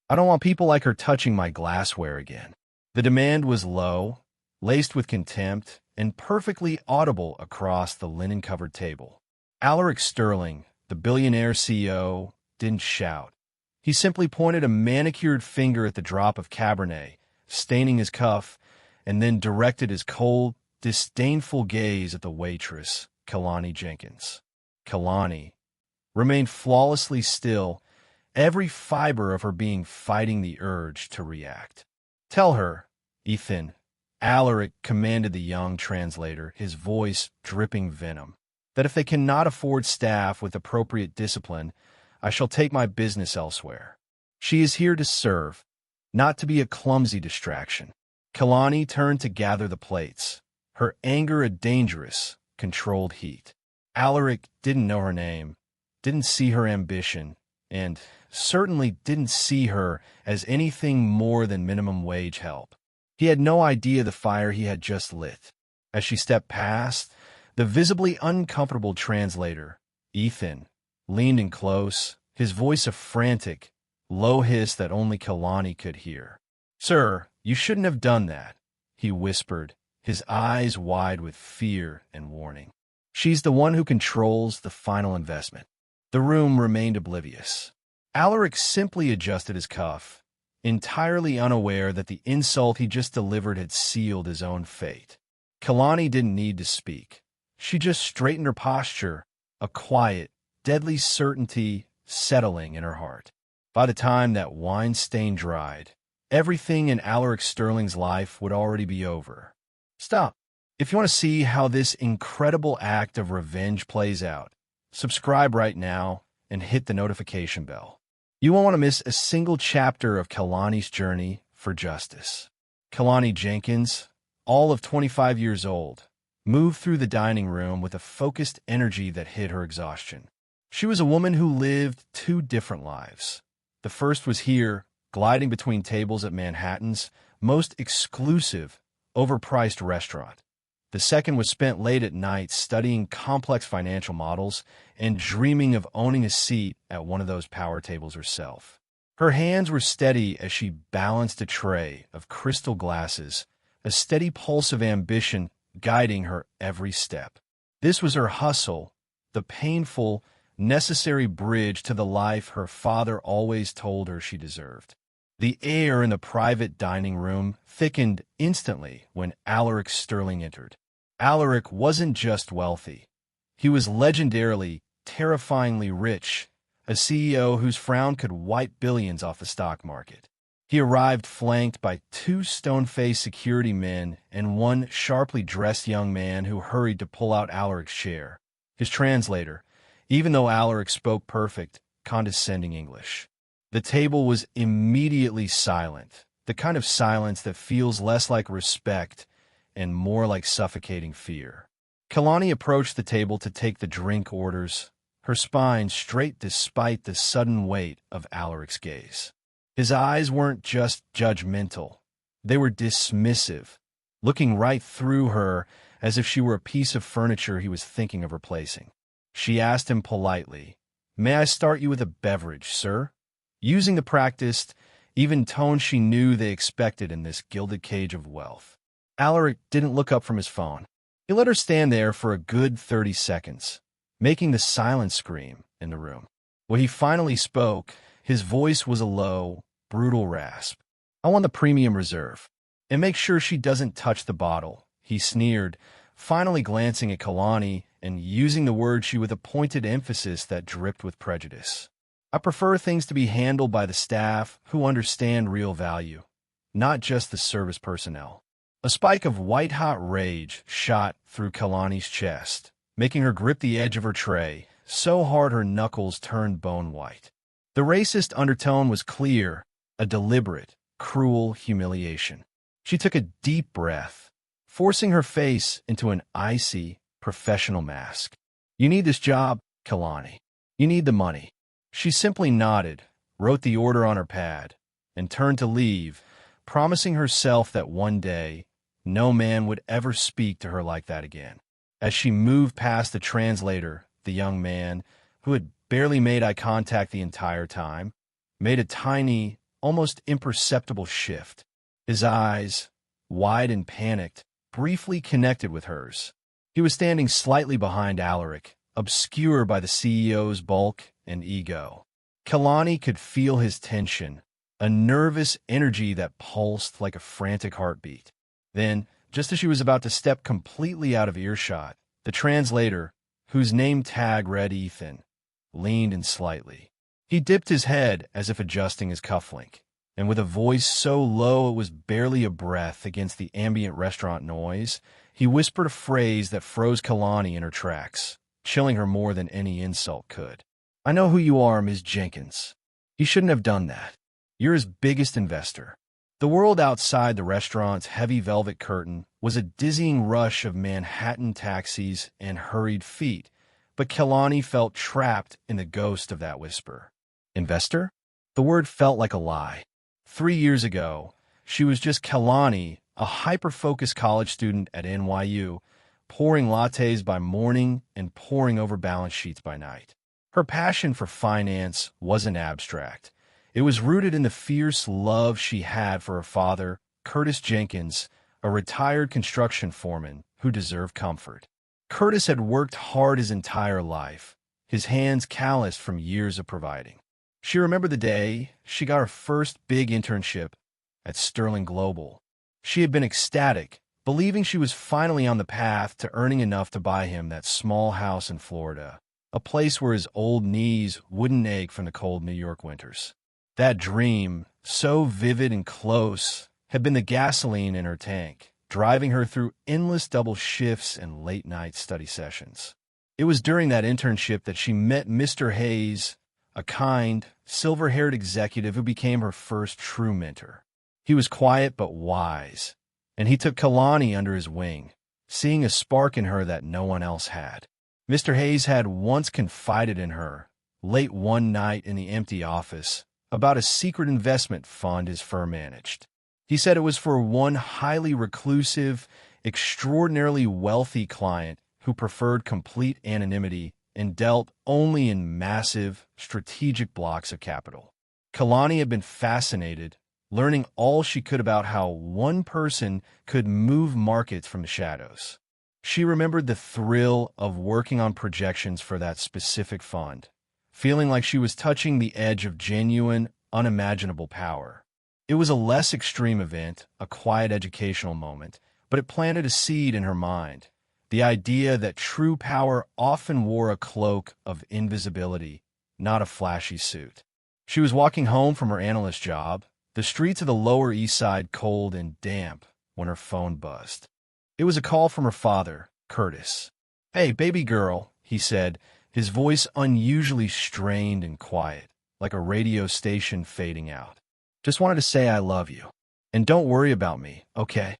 I don't want people like her touching my glassware again. The demand was low, laced with contempt, and perfectly audible across the linen-covered table. Alaric Sterling, the billionaire CEO, didn't shout. He simply pointed a manicured finger at the drop of Cabernet, staining his cuff, and then directed his cold, disdainful gaze at the waitress, Kalani Jenkins. Kalani remained flawlessly still, every fiber of her being fighting the urge to react. "Tell her, Ethan," Alaric commanded the young translator, his voice dripping venom, "that if they cannot afford staff with appropriate discipline, I shall take my business elsewhere. She is here to serve, not to be a clumsy distraction." Kalani turned to gather the plates, her anger a dangerous, controlled heat. Alaric didn't know her name, didn't see her ambition, and certainly didn't see her as anything more than minimum wage help. He had no idea the fire he had just lit. As she stepped past, the visibly uncomfortable translator, Ethan, leaned in close, his voice a frantic, low hiss that only Kalani could hear. "Sir, you shouldn't have done that," he whispered, his eyes wide with fear and warning. "She's the one who controls the final investment." The room remained oblivious. Alaric simply adjusted his cuff, entirely unaware that the insult he just delivered had sealed his own fate. Kalani didn't need to speak. She just straightened her posture, a quiet, deadly certainty settling in her heart. By the time that wine stain dried, everything in Alaric Sterling's life would already be over. Stop. If you want to see how this incredible act of revenge plays out, subscribe right now and hit the notification bell. You won't want to miss a single chapter of Kalani's journey for justice. Kalani Jenkins, all of 25 years old, moved through the dining room with a focused energy that hid her exhaustion. She was a woman who lived two different lives. The first was here, gliding between tables at Manhattan's most exclusive, overpriced restaurant. The second was spent late at night studying complex financial models and dreaming of owning a seat at one of those power tables herself. Her hands were steady as she balanced a tray of crystal glasses, a steady pulse of ambition guiding her every step. This was her hustle, the painful, necessary bridge to the life her father always told her she deserved. The air in the private dining room thickened instantly when Alaric Sterling entered. Alaric wasn't just wealthy. He was legendarily, terrifyingly rich, a CEO whose frown could wipe billions off the stock market. He arrived flanked by two stone-faced security men and one sharply dressed young man who hurried to pull out Alaric's chair, his translator, even though Alaric spoke perfect, condescending English. The table was immediately silent, the kind of silence that feels less like respect and more like suffocating fear. Kalani approached the table to take the drink orders, her spine straight despite the sudden weight of Alaric's gaze. His eyes weren't just judgmental. They were dismissive, looking right through her as if she were a piece of furniture he was thinking of replacing. She asked him politely, "May I start you with a beverage, sir?" using the practiced, even tone she knew they expected in this gilded cage of wealth. Alaric didn't look up from his phone. He let her stand there for a good 30 seconds, making the silence scream in the room. When he finally spoke, his voice was a low, brutal rasp. "I want the premium reserve. And make sure she doesn't touch the bottle," he sneered, finally glancing at Kalani and using the word she with a pointed emphasis that dripped with prejudice. "I prefer things to be handled by the staff who understand real value, not just the service personnel." A spike of white-hot rage shot through Kalani's chest, making her grip the edge of her tray, so hard her knuckles turned bone white. The racist undertone was clear, a deliberate, cruel humiliation. She took a deep breath, forcing her face into an icy, professional mask. "You need this job, Kalani. You need the money." She simply nodded, wrote the order on her pad, and turned to leave, promising herself that one day, no man would ever speak to her like that again. As she moved past the translator, the young man, who had barely made eye contact the entire time, made a tiny, almost imperceptible shift. His eyes, wide and panicked, briefly connected with hers. He was standing slightly behind Alaric, obscured by the CEO's bulk and ego. Kalani could feel his tension, a nervous energy that pulsed like a frantic heartbeat. Then, just as she was about to step completely out of earshot, the translator, whose name tag read Ethan, leaned in slightly. He dipped his head as if adjusting his cufflink, and with a voice so low it was barely a breath against the ambient restaurant noise, he whispered a phrase that froze Kalani in her tracks, chilling her more than any insult could. "I know who you are, Ms. Jenkins. You shouldn't have done that. You're his biggest investor." The world outside the restaurant's heavy velvet curtain was a dizzying rush of Manhattan taxis and hurried feet, but Kalani felt trapped in the ghost of that whisper. Investor? The word felt like a lie. 3 years ago, she was just Kalani, a hyper-focused college student at NYU, pouring lattes by morning and poring over balance sheets by night. Her passion for finance wasn't abstract. It was rooted in the fierce love she had for her father, Curtis Jenkins, a retired construction foreman who deserved comfort. Curtis had worked hard his entire life, his hands calloused from years of providing. She remembered the day she got her first big internship at Sterling Global. She had been ecstatic, believing she was finally on the path to earning enough to buy him that small house in Florida, a place where his old knees wouldn't ache from the cold New York winters. That dream, so vivid and close, had been the gasoline in her tank, driving her through endless double shifts and late-night study sessions. It was during that internship that she met Mr. Hayes, a kind, silver-haired executive who became her first true mentor. He was quiet but wise, and he took Kalani under his wing, seeing a spark in her that no one else had. Mr. Hayes had once confided in her, late one night in the empty office, about a secret investment fund his firm managed. He said it was for one highly reclusive, extraordinarily wealthy client who preferred complete anonymity and dealt only in massive, strategic blocks of capital. Kalani had been fascinated, learning all she could about how one person could move markets from the shadows. She remembered the thrill of working on projections for that specific fund, feeling like she was touching the edge of genuine, unimaginable power. It was a less extreme event, a quiet educational moment, but it planted a seed in her mind. The idea that true power often wore a cloak of invisibility, not a flashy suit. She was walking home from her analyst job, the streets of the Lower East Side cold and damp, when her phone buzzed. It was a call from her father, Curtis. "Hey, baby girl," he said, his voice unusually strained and quiet, like a radio station fading out. "Just wanted to say I love you. And don't worry about me, okay?"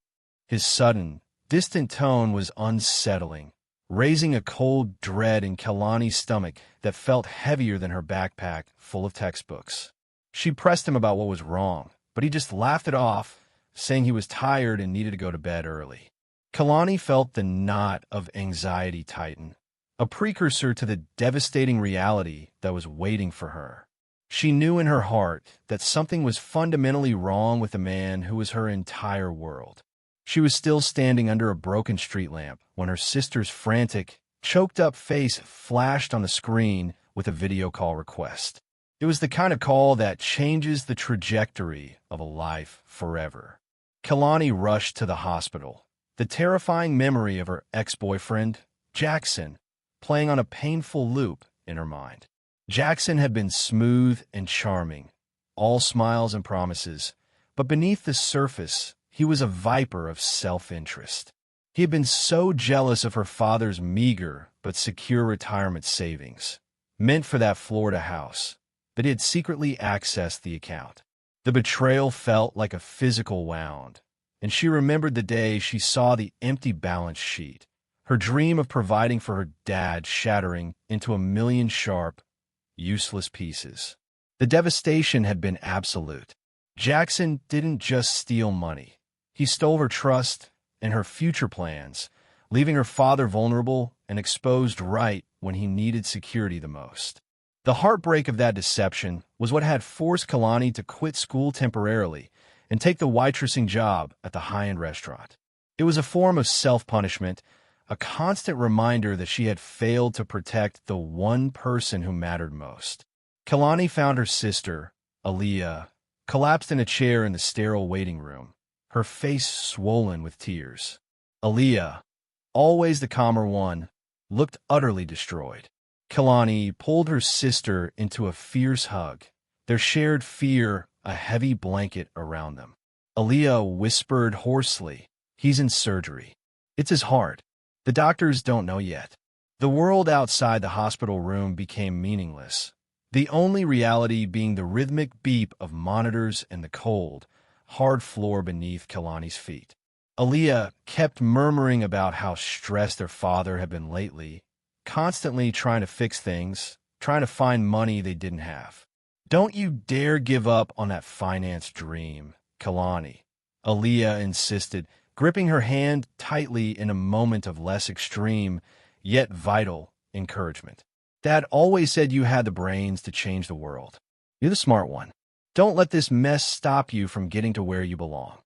His sudden, distant tone was unsettling, raising a cold dread in Kalani's stomach that felt heavier than her backpack full of textbooks. She pressed him about what was wrong, but he just laughed it off, saying he was tired and needed to go to bed early. Kalani felt the knot of anxiety tighten, a precursor to the devastating reality that was waiting for her. She knew in her heart that something was fundamentally wrong with the man who was her entire world. She was still standing under a broken street lamp when her sister's frantic, choked-up face flashed on the screen with a video call request. It was the kind of call that changes the trajectory of a life forever. Kalani rushed to the hospital, the terrifying memory of her ex-boyfriend, Jackson, playing on a painful loop in her mind. Jackson had been smooth and charming, all smiles and promises, but beneath the surface, he was a viper of self-interest. He had been so jealous of her father's meager but secure retirement savings, meant for that Florida house, that he had secretly accessed the account. The betrayal felt like a physical wound, and she remembered the day she saw the empty balance sheet, her dream of providing for her dad shattering into a million sharp, useless pieces. The devastation had been absolute. Jackson didn't just steal money. He stole her trust and her future plans, leaving her father vulnerable and exposed right when he needed security the most. The heartbreak of that deception was what had forced Kalani to quit school temporarily and take the waitressing job at the high-end restaurant. It was a form of self-punishment, a constant reminder that she had failed to protect the one person who mattered most. Kalani found her sister, Aaliyah, collapsed in a chair in the sterile waiting room, her face swollen with tears. Aaliyah, always the calmer one, looked utterly destroyed. Kalani pulled her sister into a fierce hug, their shared fear a heavy blanket around them. Aaliyah whispered hoarsely, "He's in surgery. It's his heart. The doctors don't know yet." The world outside the hospital room became meaningless, the only reality being the rhythmic beep of monitors and the cold, hard floor beneath Kalani's feet. Aaliyah kept murmuring about how stressed their father had been lately, constantly trying to fix things, trying to find money they didn't have. "Don't you dare give up on that finance dream, Kalani," Aaliyah insisted, gripping her hand tightly in a moment of less extreme, yet vital, encouragement. "Dad always said you had the brains to change the world. You're the smart one. Don't let this mess stop you from getting to where you belong."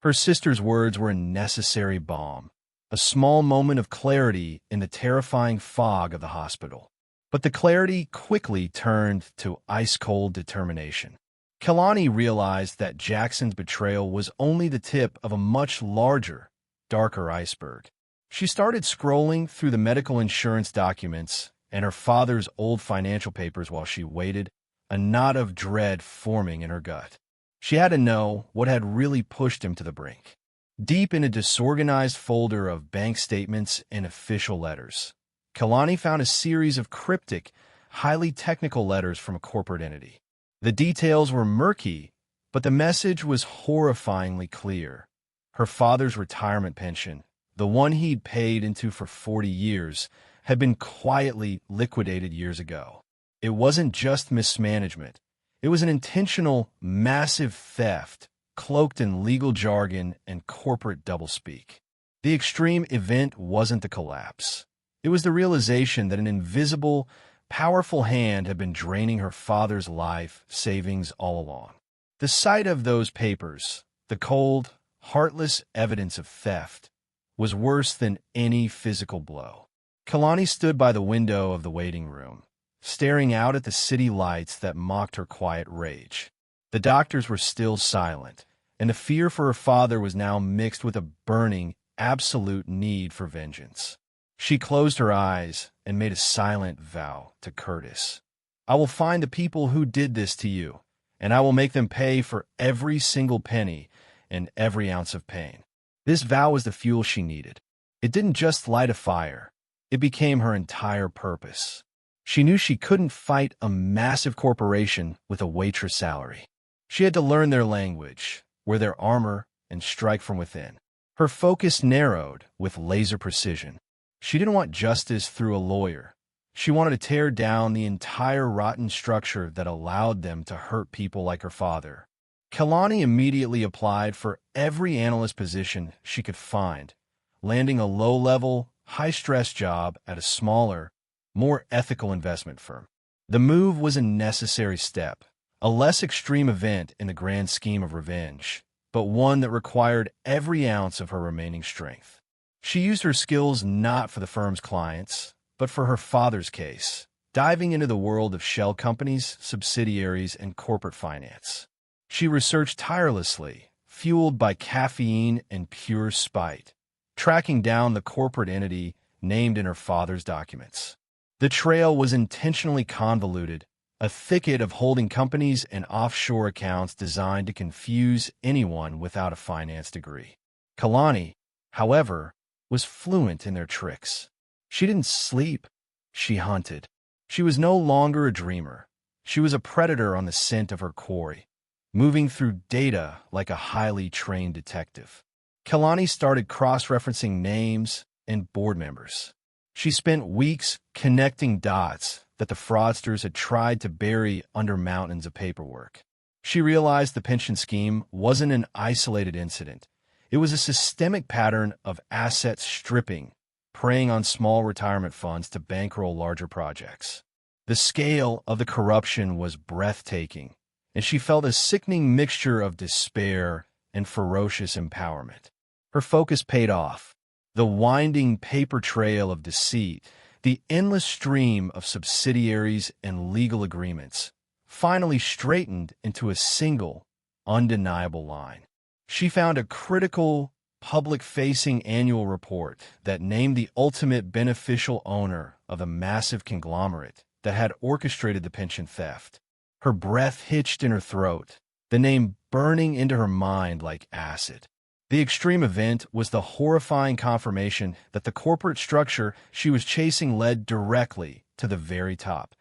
Her sister's words were a necessary balm, a small moment of clarity in the terrifying fog of the hospital. But the clarity quickly turned to ice-cold determination. Kalani realized that Jackson's betrayal was only the tip of a much larger, darker iceberg. She started scrolling through the medical insurance documents and her father's old financial papers while she waited, a knot of dread forming in her gut. She had to know what had really pushed him to the brink. Deep in a disorganized folder of bank statements and official letters, Kalani found a series of cryptic, highly technical letters from a corporate entity. The details were murky, but the message was horrifyingly clear. Her father's retirement pension, the one he'd paid into for 40 years, had been quietly liquidated years ago. It wasn't just mismanagement. It was an intentional, massive theft, cloaked in legal jargon and corporate doublespeak. The extreme event wasn't the collapse. It was the realization that an invisible, powerful hand had been draining her father's life savings all along. The sight of those papers, the cold, heartless evidence of theft, was worse than any physical blow. Kalani stood by the window of the waiting room, staring out at the city lights that mocked her quiet rage. The doctors were still silent, and the fear for her father was now mixed with a burning, absolute need for vengeance. She closed her eyes and made a silent vow to Curtis. "I will find the people who did this to you, and I will make them pay for every single penny and every ounce of pain." This vow was the fuel she needed. It didn't just light a fire. It became her entire purpose. She knew she couldn't fight a massive corporation with a waitress salary. She had to learn their language, wear their armor, and strike from within. Her focus narrowed with laser precision. She didn't want justice through a lawyer. She wanted to tear down the entire rotten structure that allowed them to hurt people like her father. Kalani immediately applied for every analyst position she could find, landing a low-level, high-stress job at a smaller, more ethical investment firm. The move was a necessary step, a less extreme event in the grand scheme of revenge, but one that required every ounce of her remaining strength. She used her skills not for the firm's clients, but for her father's case, diving into the world of shell companies, subsidiaries, and corporate finance. She researched tirelessly, fueled by caffeine and pure spite, tracking down the corporate entity named in her father's documents. The trail was intentionally convoluted, a thicket of holding companies and offshore accounts designed to confuse anyone without a finance degree. Kalani, however, was fluent in their tricks. She didn't sleep, she hunted. She was no longer a dreamer. She was a predator on the scent of her quarry, moving through data like a highly trained detective. Kalani started cross-referencing names and board members. She spent weeks connecting dots that the fraudsters had tried to bury under mountains of paperwork. She realized the pension scheme wasn't an isolated incident. It was a systemic pattern of asset stripping, preying on small retirement funds to bankroll larger projects. The scale of the corruption was breathtaking, and she felt a sickening mixture of despair and ferocious empowerment. Her focus paid off. The winding paper trail of deceit, the endless stream of subsidiaries and legal agreements, finally straightened into a single, undeniable line. She found a critical, public-facing annual report that named the ultimate beneficial owner of a massive conglomerate that had orchestrated the pension theft. Her breath hitched in her throat, the name burning into her mind like acid. The extreme event was the horrifying confirmation that the corporate structure she was chasing led directly to the very top,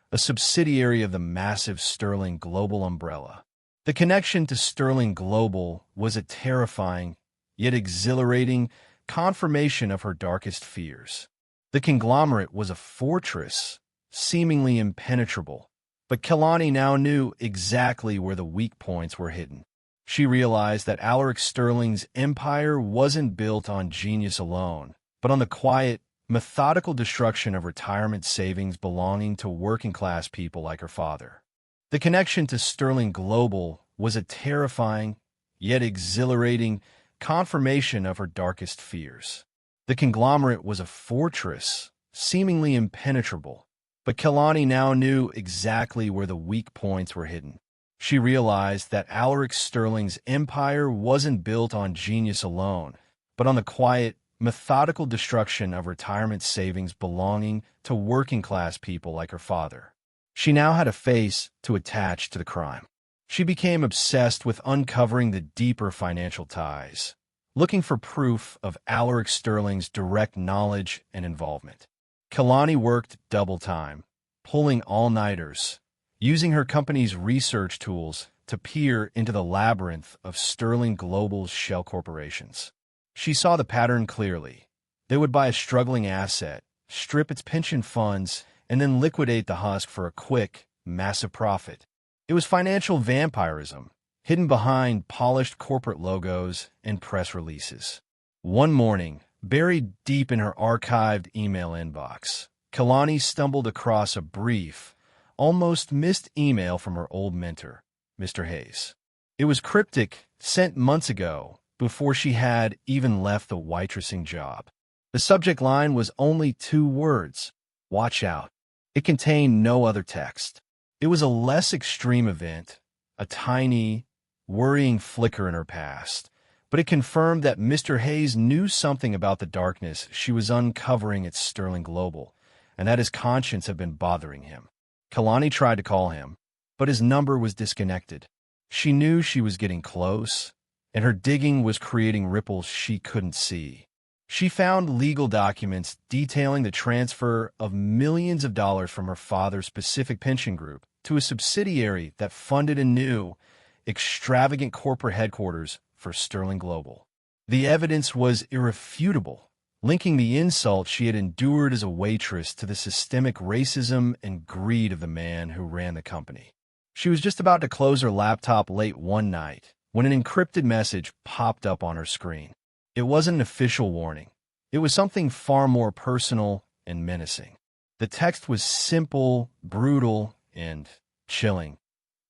a subsidiary of the massive Sterling Global umbrella. The connection to Sterling Global was a terrifying, yet exhilarating, confirmation of her darkest fears. The conglomerate was a fortress, seemingly impenetrable, but Kalani now knew exactly where the weak points were hidden. She realized that Alaric Sterling's empire wasn't built on genius alone, but on the quiet, methodical destruction of retirement savings belonging to working-class people like her father. The connection to Sterling Global was a terrifying, yet exhilarating, confirmation of her darkest fears. The conglomerate was a fortress, seemingly impenetrable, but Kalani now knew exactly where the weak points were hidden. She realized that Alaric Sterling's empire wasn't built on genius alone, but on the quiet, methodical destruction of retirement savings belonging to working-class people like her father. She now had a face to attach to the crime. She became obsessed with uncovering the deeper financial ties, looking for proof of Alaric Sterling's direct knowledge and involvement. Kalani worked double time, pulling all-nighters, using her company's research tools to peer into the labyrinth of Sterling Global's shell corporations. She saw the pattern clearly. They would buy a struggling asset, strip its pension funds, and then liquidate the husk for a quick, massive profit. It was financial vampirism, hidden behind polished corporate logos and press releases. One morning, buried deep in her archived email inbox, Kalani stumbled across a brief, almost missed email from her old mentor, Mr. Hayes. It was cryptic, sent months ago, before she had even left the waitressing job. The subject line was only 2 words: watch out. It contained no other text. It was a less extreme event, a tiny, worrying flicker in her past, but it confirmed that Mr. Hayes knew something about the darkness she was uncovering at Sterling Global, and that his conscience had been bothering him. Kalani tried to call him, but his number was disconnected. She knew she was getting close, and her digging was creating ripples she couldn't see. She found legal documents detailing the transfer of millions of dollars from her father's specific pension group to a subsidiary that funded a new, extravagant corporate headquarters for Sterling Global. The evidence was irrefutable, linking the insult she had endured as a waitress to the systemic racism and greed of the man who ran the company. She was just about to close her laptop late one night when an encrypted message popped up on her screen. It wasn't an official warning. It was something far more personal and menacing. The text was simple, brutal, and chilling.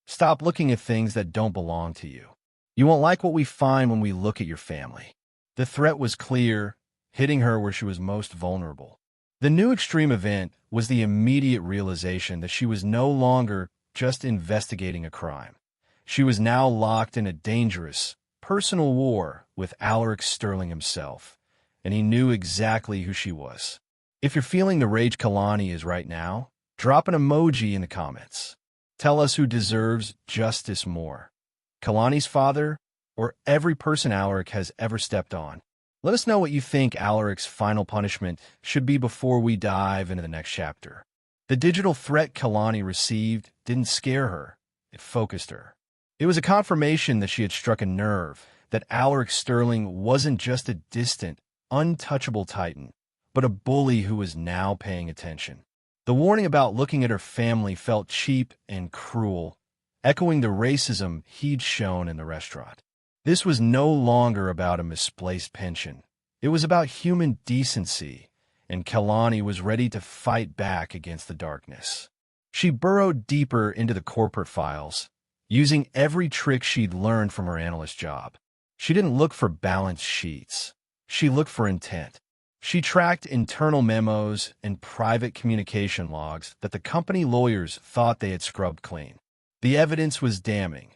Stop looking at things that don't belong to you. You won't like what we find when we look at your family. The threat was clear, hitting her where she was most vulnerable. The new extreme event was the immediate realization that she was no longer just investigating a crime. She was now locked in a dangerous, personal war with Alaric Sterling himself, and he knew exactly who she was. If you're feeling the rage Kalani is right now, drop an emoji in the comments. Tell us who deserves justice more: Kalani's father, or every person Alaric has ever stepped on. Let us know what you think Alaric's final punishment should be before we dive into the next chapter. The digital threat Kalani received didn't scare her, it focused her. It was a confirmation that she had struck a nerve, that Alaric Sterling wasn't just a distant, untouchable titan, but a bully who was now paying attention. The warning about looking at her family felt cheap and cruel, echoing the racism he'd shown in the restaurant. This was no longer about a misplaced pension. It was about human decency, and Kalani was ready to fight back against the darkness. She burrowed deeper into the corporate files, using every trick she'd learned from her analyst job. She didn't look for balance sheets. She looked for intent. She tracked internal memos and private communication logs that the company lawyers thought they had scrubbed clean. The evidence was damning.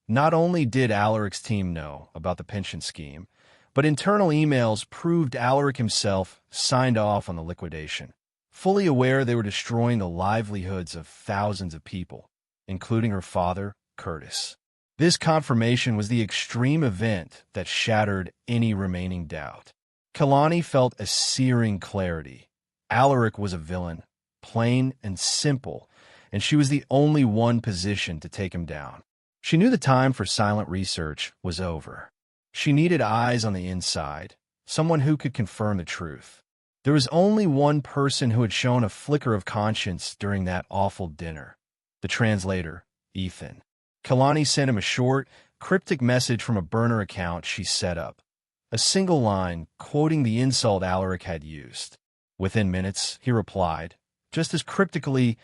Not only did Alaric's team know about the pension scheme, but internal emails proved Alaric himself signed off on the liquidation, fully aware they were destroying the livelihoods of thousands of people, including her father, Curtis. This confirmation was the extreme event that shattered any remaining doubt. Kalani felt a searing clarity. Alaric was a villain, plain and simple, and she was the only one positioned to take him down. She knew the time for silent research was over. She needed eyes on the inside, someone who could confirm the truth. There was only one person who had shown a flicker of conscience during that awful dinner: the translator, Ethan. Kalani sent him a short, cryptic message from a burner account she set up. A single line quoting the insult Alaric had used. Within minutes, he replied, just as cryptically,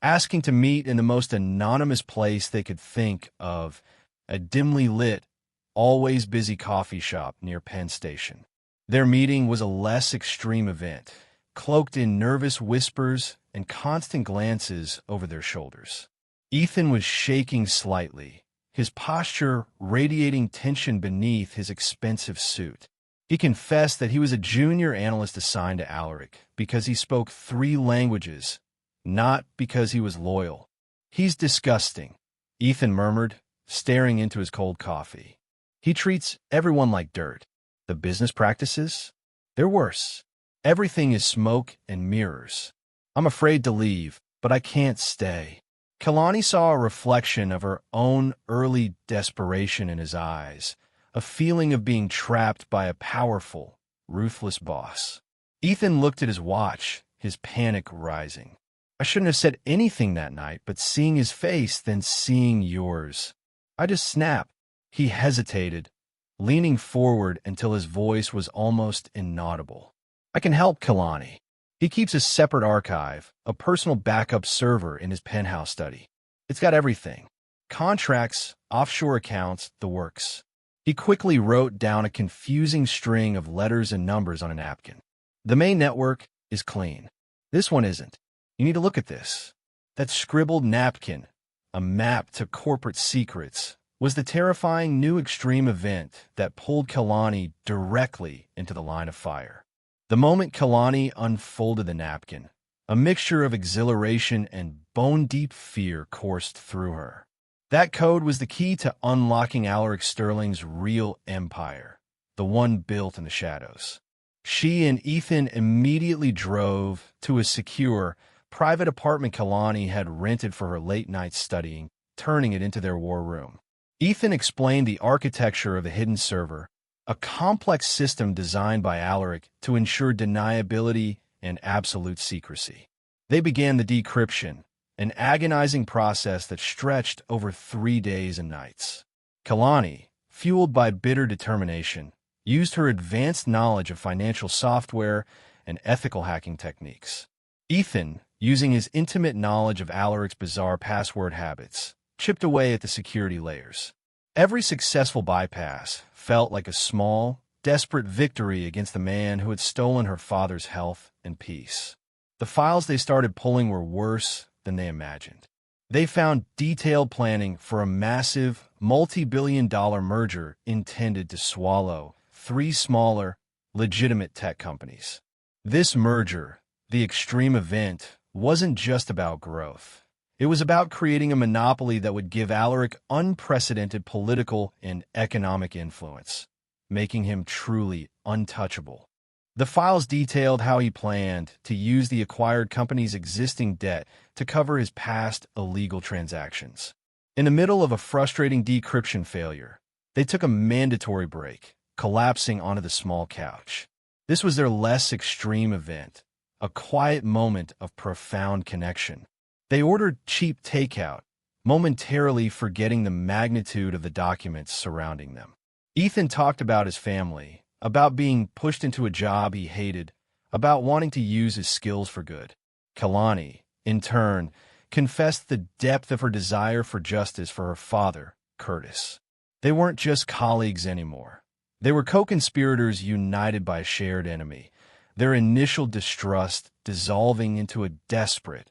asking to meet in the most anonymous place they could think of: a dimly lit, always busy coffee shop near Penn Station. Their meeting was a less extreme event, cloaked in nervous whispers and constant glances over their shoulders. Ethan was shaking slightly, his posture radiating tension beneath his expensive suit. He confessed that he was a junior analyst assigned to Alaric because he spoke 3 languages, not because he was loyal. "He's disgusting," Ethan murmured, staring into his cold coffee. "He treats everyone like dirt. The business practices? They're worse. Everything is smoke and mirrors. I'm afraid to leave, but I can't stay." Kalani saw a reflection of her own early desperation in his eyes, a feeling of being trapped by a powerful, ruthless boss. Ethan looked at his watch, his panic rising. "I shouldn't have said anything that night, but seeing his face, then seeing yours, I just snapped." He hesitated, leaning forward until his voice was almost inaudible. "I can help Kalani. He keeps a separate archive, a personal backup server in his penthouse study. It's got everything: contracts, offshore accounts, the works." He quickly wrote down a confusing string of letters and numbers on a napkin. "The main network is clean. This one isn't. You need to look at this." That scribbled napkin, a map to corporate secrets, was the terrifying new extreme event that pulled Kalani directly into the line of fire. The moment Kalani unfolded the napkin, a mixture of exhilaration and bone-deep fear coursed through her. That code was the key to unlocking Alaric Sterling's real empire, the one built in the shadows. She and Ethan immediately drove to a secure, private apartment Kalani had rented for her late-night studying, turning it into their war room. Ethan explained the architecture of the hidden server, a complex system designed by Alaric to ensure deniability and absolute secrecy. They began the decryption, an agonizing process that stretched over 3 days and nights. Kalani, fueled by bitter determination, used her advanced knowledge of financial software and ethical hacking techniques. Ethan, using his intimate knowledge of Alaric's bizarre password habits, chipped away at the security layers. Every successful bypass felt like a small, desperate victory against the man who had stolen her father's health and peace. The files they started pulling were worse than they imagined. They found detailed planning for a massive, multi-billion-dollar merger intended to swallow 3 smaller, legitimate tech companies. This merger, the extreme event, wasn't just about growth. It was about creating a monopoly that would give Alaric unprecedented political and economic influence, making him truly untouchable. The files detailed how he planned to use the acquired company's existing debt to cover his past illegal transactions. In the middle of a frustrating decryption failure, they took a mandatory break, collapsing onto the small couch. This was their less extreme event, a quiet moment of profound connection. They ordered cheap takeout, momentarily forgetting the magnitude of the documents surrounding them. Ethan talked about his family, about being pushed into a job he hated, about wanting to use his skills for good. Kalani, in turn, confessed the depth of her desire for justice for her father, Curtis. They weren't just colleagues anymore. They were co-conspirators united by a shared enemy, their initial distrust dissolving into a desperate,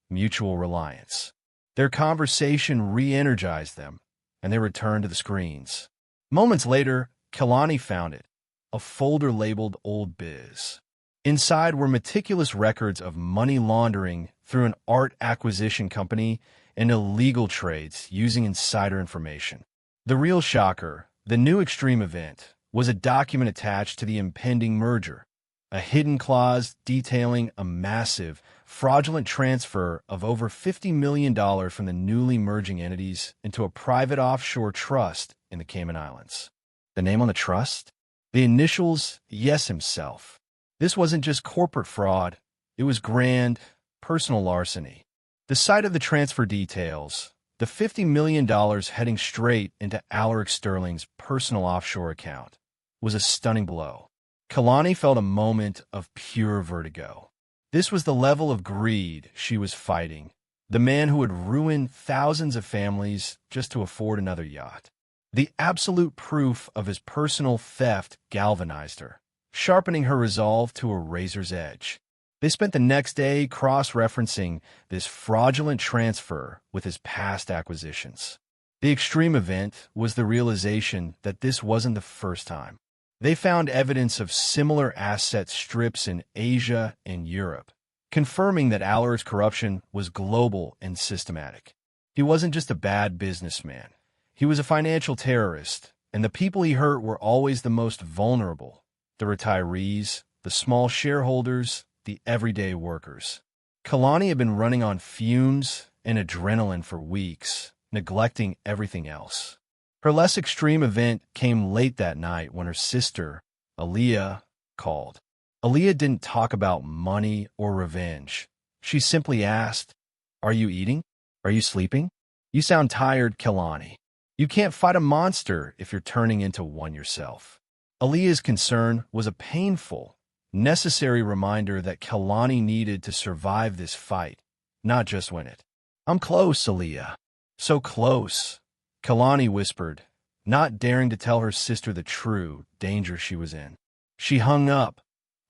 mutual reliance. Their conversation re-energized them, and they returned to the screens. Moments later, Kalani found it, a folder labeled Old Biz. Inside were meticulous records of money laundering through an art acquisition company and illegal trades using insider information. The real shocker, the new extreme event, was a document attached to the impending merger, a hidden clause detailing a massive, fraudulent transfer of over $50 million from the newly merging entities into a private offshore trust in the Cayman Islands. The name on the trust? The initials, Yes himself. This wasn't just corporate fraud, it was grand, personal larceny. The sight of the transfer details, the $50 million heading straight into Alaric Sterling's personal offshore account, was a stunning blow. Kalani felt a moment of pure vertigo. This was the level of greed she was fighting, the man who would ruin thousands of families just to afford another yacht. The absolute proof of his personal theft galvanized her, sharpening her resolve to a razor's edge. They spent the next day cross-referencing this fraudulent transfer with his past acquisitions. The extreme event was the realization that this wasn't the first time. They found evidence of similar asset strips in Asia and Europe, confirming that Alaric's corruption was global and systematic. He wasn't just a bad businessman. He was a financial terrorist, and the people he hurt were always the most vulnerable: the retirees, the small shareholders, the everyday workers. Kalani had been running on fumes and adrenaline for weeks, neglecting everything else. Her less extreme event came late that night when her sister, Aaliyah, called. Aaliyah didn't talk about money or revenge. She simply asked, "Are you eating? Are you sleeping? You sound tired, Kalani. You can't fight a monster if you're turning into one yourself." Aaliyah's concern was a painful, necessary reminder that Kalani needed to survive this fight, not just win it. "I'm close, Aaliyah. So close," Kalani whispered, not daring to tell her sister the true danger she was in. She hung up,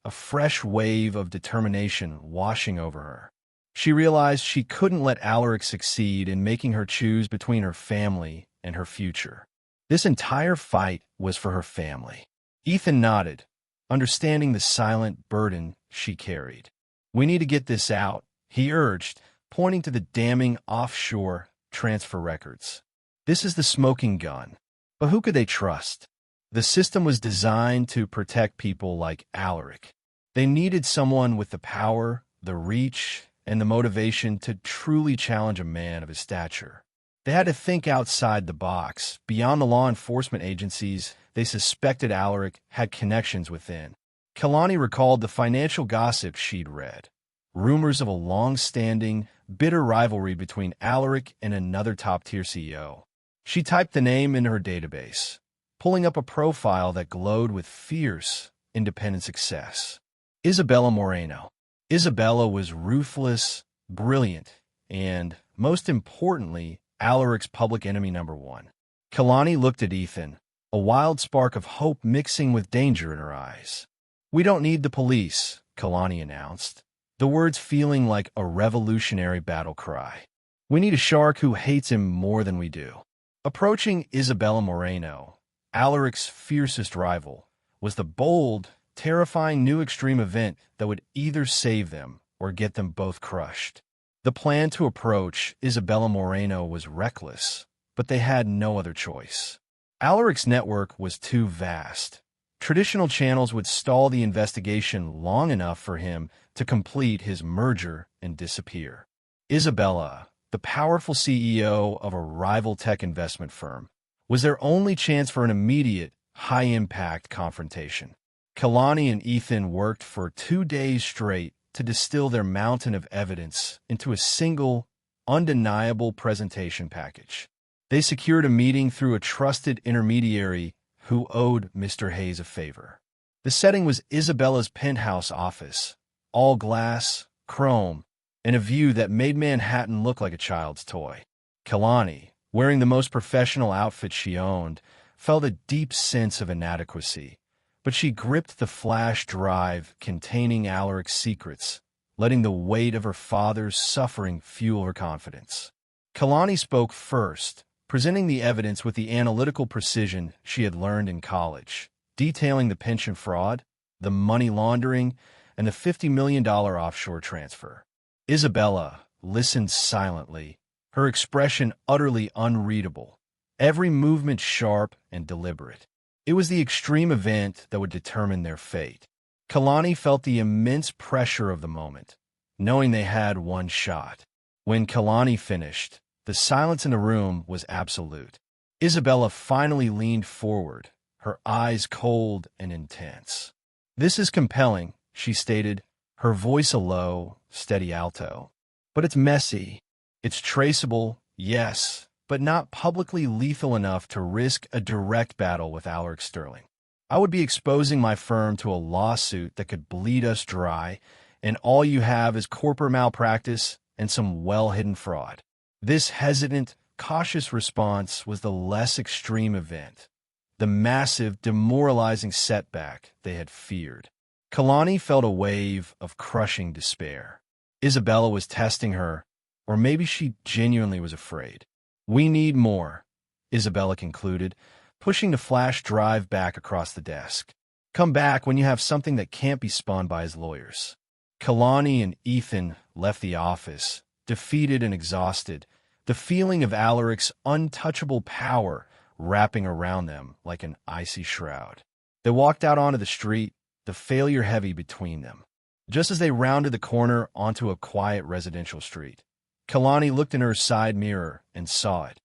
a fresh wave of determination washing over her. She realized she couldn't let Alaric succeed in making her choose between her family and her future. This entire fight was for her family. Ethan nodded, understanding the silent burden she carried. "We need to get this out," he urged, pointing to the damning offshore transfer records. "This is the smoking gun." But who could they trust? The system was designed to protect people like Alaric. They needed someone with the power, the reach, and the motivation to truly challenge a man of his stature. They had to think outside the box, beyond the law enforcement agencies they suspected Alaric had connections within. Kalani recalled the financial gossip she'd read, rumors of a long-standing, bitter rivalry between Alaric and another top-tier CEO. She typed the name into her database, pulling up a profile that glowed with fierce, independent success. Isabella Moreno. Isabella was ruthless, brilliant, and, most importantly, Alaric's public enemy number one. Kalani looked at Ethan, a wild spark of hope mixing with danger in her eyes. "We don't need the police," Kalani announced, the words feeling like a revolutionary battle cry. "We need a shark who hates him more than we do." Approaching Isabella Moreno, Alaric's fiercest rival, was the bold, terrifying new extreme event that would either save them or get them both crushed. The plan to approach Isabella Moreno was reckless, but they had no other choice. Alaric's network was too vast. Traditional channels would stall the investigation long enough for him to complete his merger and disappear. Isabella, the powerful CEO of a rival tech investment firm, was their only chance for an immediate, high-impact confrontation. Kalani and Ethan worked for 2 days straight to distill their mountain of evidence into a single, undeniable presentation package. They secured a meeting through a trusted intermediary who owed Mr. Hayes a favor. The setting was Isabella's penthouse office, all glass, chrome, in a view that made Manhattan look like a child's toy. Kalani, wearing the most professional outfit she owned, felt a deep sense of inadequacy, but she gripped the flash drive containing Alaric's secrets, letting the weight of her father's suffering fuel her confidence. Kalani spoke first, presenting the evidence with the analytical precision she had learned in college, detailing the pension fraud, the money laundering, and the $50 million offshore transfer. Isabella listened silently, her expression utterly unreadable, every movement sharp and deliberate. It was the extreme event that would determine their fate. Kalani felt the immense pressure of the moment, knowing they had one shot. When Kalani finished, the silence in the room was absolute. Isabella finally leaned forward, her eyes cold and intense. "This is compelling," she stated, her voice a low, steady alto. "But it's messy. It's traceable, yes, but not publicly lethal enough to risk a direct battle with Alaric Sterling. I would be exposing my firm to a lawsuit that could bleed us dry, and all you have is corporate malpractice and some well-hidden fraud." This hesitant, cautious response was the less extreme event, the massive, demoralizing setback they had feared. Kalani felt a wave of crushing despair. Isabella was testing her, or maybe she genuinely was afraid. "We need more," Isabella concluded, pushing the flash drive back across the desk. "Come back when you have something that can't be spun by his lawyers." Kalani and Ethan left the office, defeated and exhausted, the feeling of Alaric's untouchable power wrapping around them like an icy shroud. They walked out onto the street, the failure heavy between them. Just as they rounded the corner onto a quiet residential street, Kalani looked in her side mirror and saw it.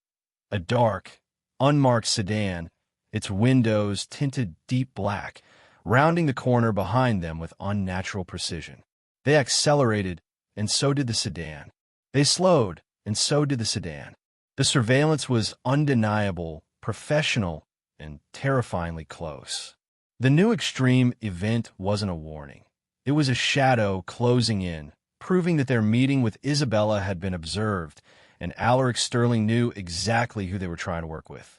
A dark, unmarked sedan, its windows tinted deep black, rounding the corner behind them with unnatural precision. They accelerated, and so did the sedan. They slowed, and so did the sedan. The surveillance was undeniable, professional, and terrifyingly close. The new extreme event wasn't a warning. It was a shadow closing in, proving that their meeting with Isabella had been observed, and Alaric Sterling knew exactly who they were trying to work with.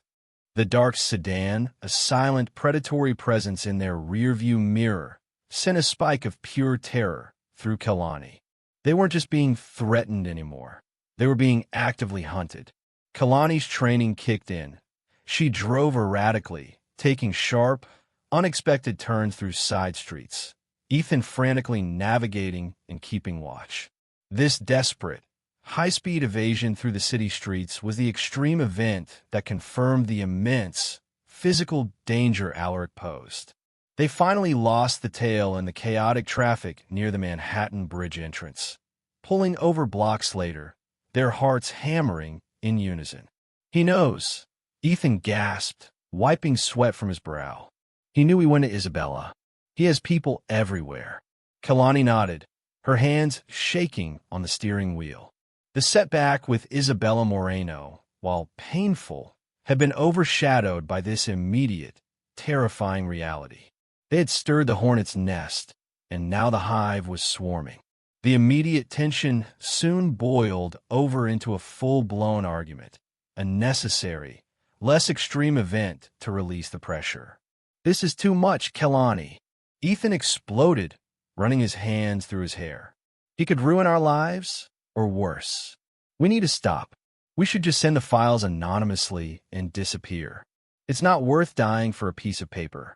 The dark sedan, a silent, predatory presence in their rearview mirror, sent a spike of pure terror through Kalani. They weren't just being threatened anymore. They were being actively hunted. Kalani's training kicked in. She drove erratically, taking sharp, unexpected turns through side streets, Ethan frantically navigating and keeping watch. This desperate, high-speed evasion through the city streets was the extreme event that confirmed the immense, physical danger Alaric posed. They finally lost the tail in the chaotic traffic near the Manhattan Bridge entrance, pulling over blocks later, their hearts hammering in unison. "He knows," Ethan gasped, wiping sweat from his brow. "He knew we went to Isabella. He has people everywhere." Kalani nodded, her hands shaking on the steering wheel. The setback with Isabella Moreno, while painful, had been overshadowed by this immediate, terrifying reality. They had stirred the hornet's nest, and now the hive was swarming. The immediate tension soon boiled over into a full-blown argument, a necessary, less extreme event to release the pressure. "This is too much, Kalani." Ethan exploded, running his hands through his hair. "He could ruin our lives, or worse. We need to stop. We should just send the files anonymously and disappear. It's not worth dying for a piece of paper."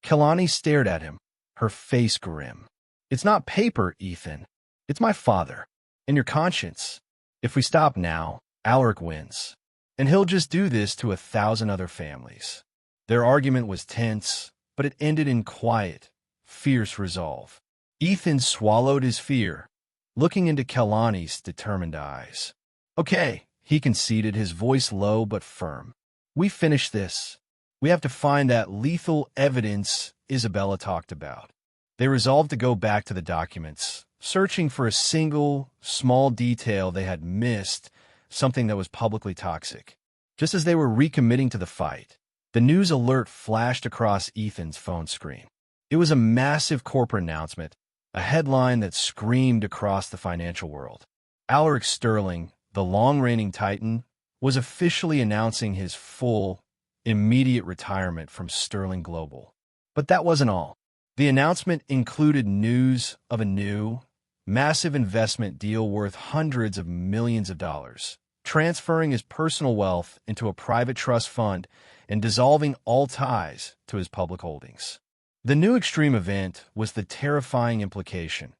Kalani stared at him, her face grim. "It's not paper, Ethan. It's my father, and your conscience. If we stop now, Alaric wins, and he'll just do this to 1,000 other families." Their argument was tense, but it ended in quiet, fierce resolve. Ethan swallowed his fear, looking into Kalani's determined eyes. "Okay," he conceded, his voice low but firm. "We finish this. We have to find that lethal evidence Isabella talked about." They resolved to go back to the documents, searching for a single, small detail they had missed, something that was publicly toxic. Just as they were recommitting to the fight, the news alert flashed across Ethan's phone screen. It was a massive corporate announcement, a headline that screamed across the financial world. Alaric Sterling, the long-reigning titan, was officially announcing his full, immediate retirement from Sterling Global. But that wasn't all. The announcement included news of a new, massive investment deal worth hundreds of millions of dollars, transferring his personal wealth into a private trust fund and dissolving all ties to his public holdings. The new extreme event was the terrifying implication.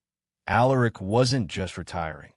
Alaric wasn't just retiring.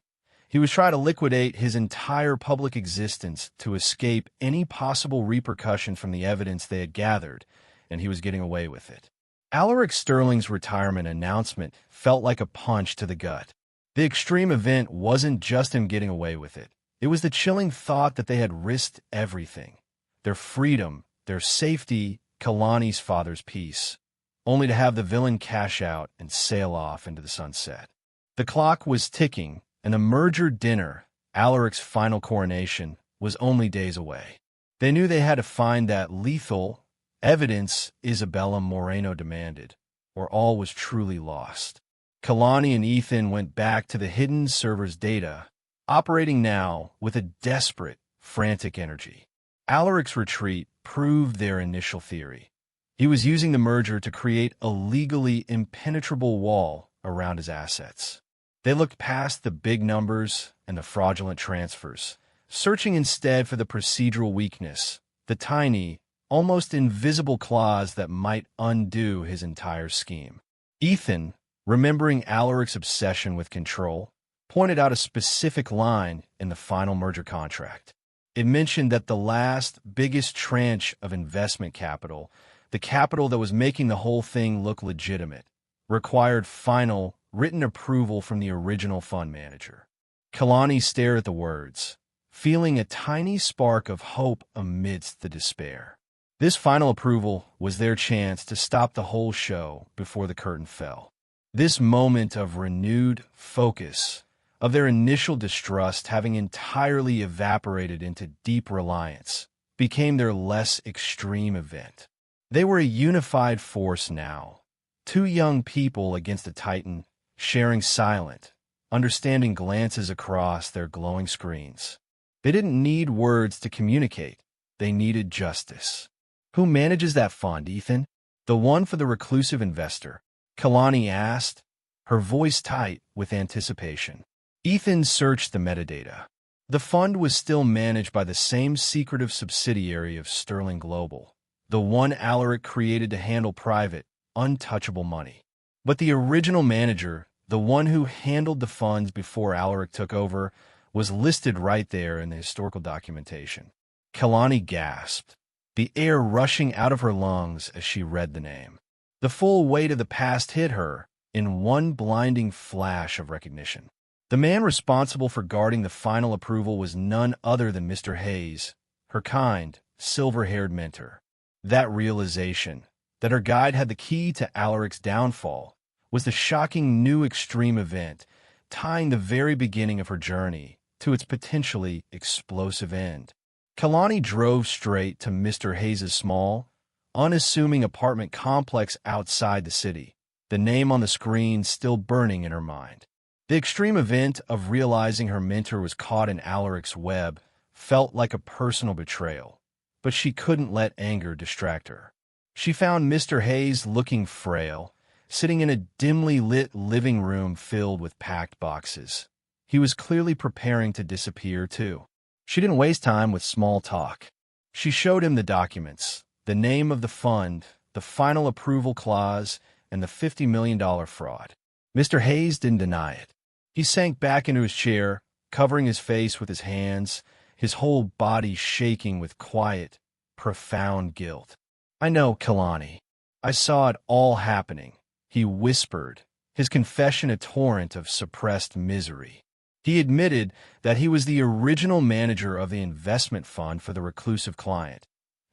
He was trying to liquidate his entire public existence to escape any possible repercussion from the evidence they had gathered, and he was getting away with it. Alaric Sterling's retirement announcement felt like a punch to the gut. The extreme event wasn't just him getting away with it. It was the chilling thought that they had risked everything. Their freedom, their safety, Kalani's father's peace, only to have the villain cash out and sail off into the sunset. The clock was ticking, and the merger dinner, Alaric's final coronation, was only days away. They knew they had to find that lethal evidence Isabella Moreno demanded, or all was truly lost. Kalani and Ethan went back to the hidden server's data, operating now with a desperate, frantic energy. Alaric's retreat proved their initial theory. He was using the merger to create a legally impenetrable wall around his assets. They looked past the big numbers and the fraudulent transfers, searching instead for the procedural weakness, the tiny, almost invisible clause that might undo his entire scheme. Ethan, remembering Alaric's obsession with control, pointed out a specific line in the final merger contract. It mentioned that the last, biggest tranche of investment capital, the capital that was making the whole thing look legitimate, required final, written approval from the original fund manager. Kalani stared at the words, feeling a tiny spark of hope amidst the despair. This final approval was their chance to stop the whole show before the curtain fell. This moment of renewed focus, of their initial distrust having entirely evaporated into deep reliance, became their less extreme event. They were a unified force now, two young people against a titan, sharing silent, understanding glances across their glowing screens. They didn't need words to communicate. They needed justice. Who manages that fund, Ethan? The one for the reclusive investor, Kalani asked, her voice tight with anticipation. Ethan searched the metadata. The fund was still managed by the same secretive subsidiary of Sterling Global, the one Alaric created to handle private, untouchable money. But the original manager, the one who handled the funds before Alaric took over, was listed right there in the historical documentation. Kalani gasped, the air rushing out of her lungs as she read the name. The full weight of the past hit her in one blinding flash of recognition. The man responsible for guarding the final approval was none other than Mr. Hayes, her kind, silver-haired mentor. That realization, that her guide had the key to Alaric's downfall, was the shocking new extreme event, tying the very beginning of her journey to its potentially explosive end. Kalani drove straight to Mr. Hayes' small, unassuming apartment complex outside the city, the name on the screen still burning in her mind. The extreme event of realizing her mentor was caught in Alaric's web felt like a personal betrayal, but she couldn't let anger distract her. She found Mr. Hayes looking frail, sitting in a dimly lit living room filled with packed boxes. He was clearly preparing to disappear, too. She didn't waste time with small talk. She showed him the documents, the name of the fund, the final approval clause, and the $50 million fraud. Mr. Hayes didn't deny it. He sank back into his chair, covering his face with his hands, his whole body shaking with quiet, profound guilt. I know, Kalani. I saw it all happening, he whispered, his confession a torrent of suppressed misery. He admitted that he was the original manager of the investment fund for the reclusive client.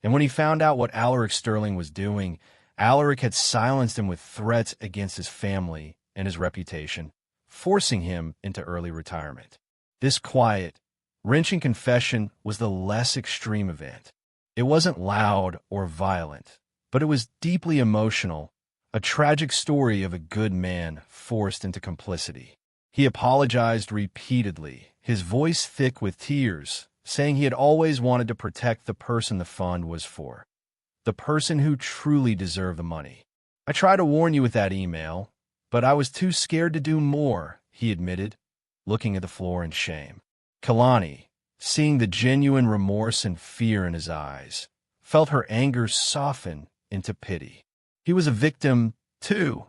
And when he found out what Alaric Sterling was doing, Alaric had silenced him with threats against his family and his reputation, forcing him into early retirement. This quiet, wrenching confession was the less extreme event. It wasn't loud or violent, but it was deeply emotional, a tragic story of a good man forced into complicity. He apologized repeatedly, his voice thick with tears, saying he had always wanted to protect the person the fund was for, the person who truly deserved the money. I tried to warn you with that email, but I was too scared to do more, he admitted, looking at the floor in shame. Kalani, seeing the genuine remorse and fear in his eyes, felt her anger soften into pity. He was a victim, too,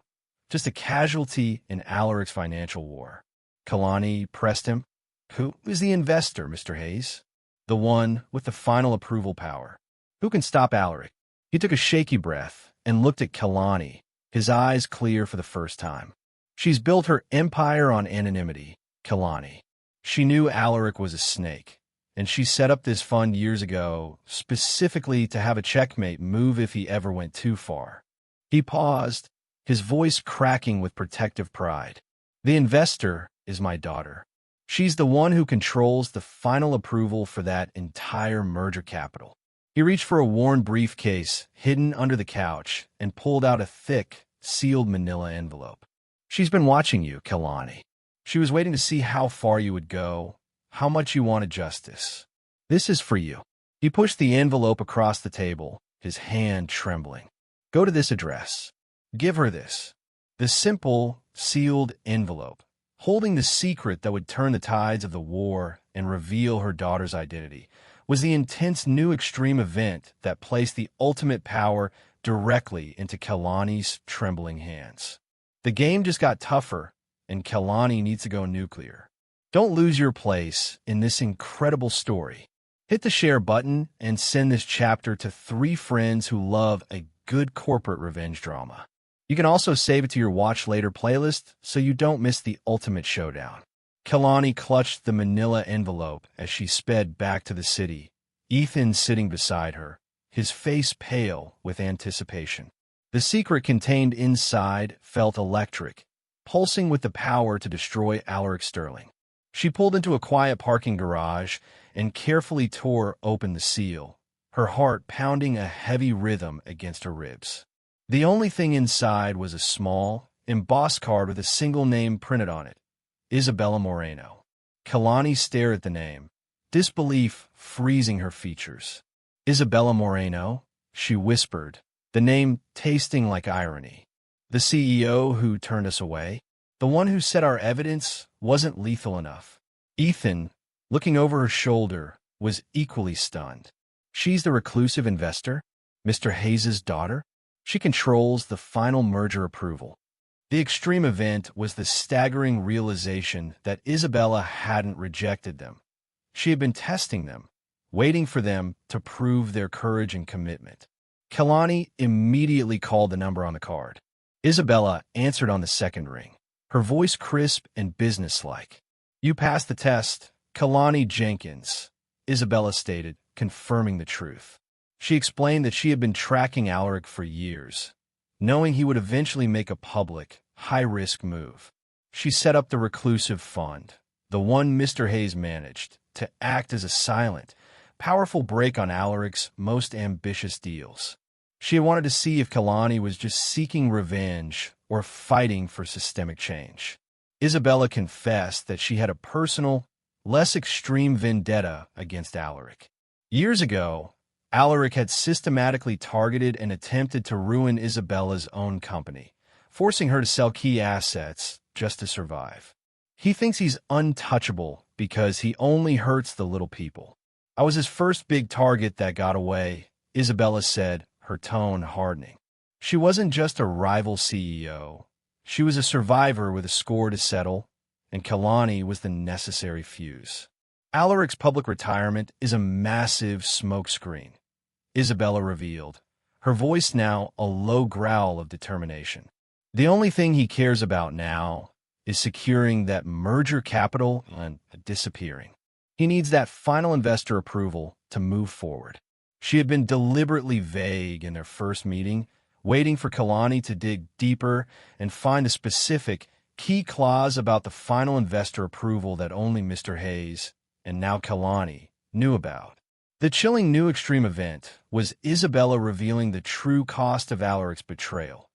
just a casualty in Alaric's financial war. Kalani pressed him. Who is the investor, Mr. Hayes? The one with the final approval power. Who can stop Alaric? He took a shaky breath and looked at Kalani, his eyes clear for the first time. She's built her empire on anonymity, Kalani. She knew Alaric was a snake, and she set up this fund years ago specifically to have a checkmate move if he ever went too far. He paused, his voice cracking with protective pride. The investor is my daughter. She's the one who controls the final approval for that entire merger capital. He reached for a worn briefcase hidden under the couch and pulled out a thick, sealed manila envelope. She's been watching you, Kalani. She was waiting to see how far you would go, how much you wanted justice. This is for you. He pushed the envelope across the table, his hand trembling. Go to this address. Give her this. The simple, sealed envelope, holding the secret that would turn the tides of the war and reveal her daughter's identity, was the intense new extreme event that placed the ultimate power directly into Kalani's trembling hands. The game just got tougher, and Kalani needs to go nuclear. Don't lose your place in this incredible story. Hit the share button and send this chapter to 3 friends who love a good corporate revenge drama. You can also save it to your Watch Later playlist so you don't miss the ultimate showdown. Kalani clutched the manila envelope as she sped back to the city, Ethan sitting beside her, his face pale with anticipation. The secret contained inside felt electric, pulsing with the power to destroy Alaric Sterling. She pulled into a quiet parking garage and carefully tore open the seal, her heart pounding a heavy rhythm against her ribs. The only thing inside was a small, embossed card with a single name printed on it, Isabella Moreno. Kalani stared at the name, disbelief freezing her features. Isabella Moreno, she whispered, the name tasting like irony. The CEO who turned us away? The one who said our evidence wasn't lethal enough. Ethan, looking over her shoulder, was equally stunned. She's the reclusive investor? Mr. Hayes' daughter? She controls the final merger approval. The extreme event was the staggering realization that Isabella hadn't rejected them. She had been testing them, waiting for them to prove their courage and commitment. Kalani immediately called the number on the card. Isabella answered on the second ring, her voice crisp and businesslike. You passed the test, Kalani Jenkins, Isabella stated, confirming the truth. She explained that she had been tracking Alaric for years, knowing he would eventually make a public, high-risk move. She set up the reclusive fund, the one Mr. Hayes managed, to act as a silent, powerful brake on Alaric's most ambitious deals. She had wanted to see if Kalani was just seeking revenge or fighting for systemic change. Isabella confessed that she had a personal, less extreme vendetta against Alaric. Years ago, Alaric had systematically targeted and attempted to ruin Isabella's own company, forcing her to sell key assets just to survive. He thinks he's untouchable because he only hurts the little people. I was his first big target that got away, Isabella said, her tone hardening. She wasn't just a rival CEO. She was a survivor with a score to settle, and Kalani was the necessary fuse. Alaric's public retirement is a massive smokescreen, Isabella revealed, her voice now a low growl of determination. The only thing he cares about now is securing that merger capital and disappearing. He needs that final investor approval to move forward. She had been deliberately vague in their first meeting, waiting for Kalani to dig deeper and find a specific, key clause about the final investor approval that only Mr. Hayes, and now Kalani, knew about. The chilling new extreme event was Isabella revealing the true cost of Alaric's betrayal.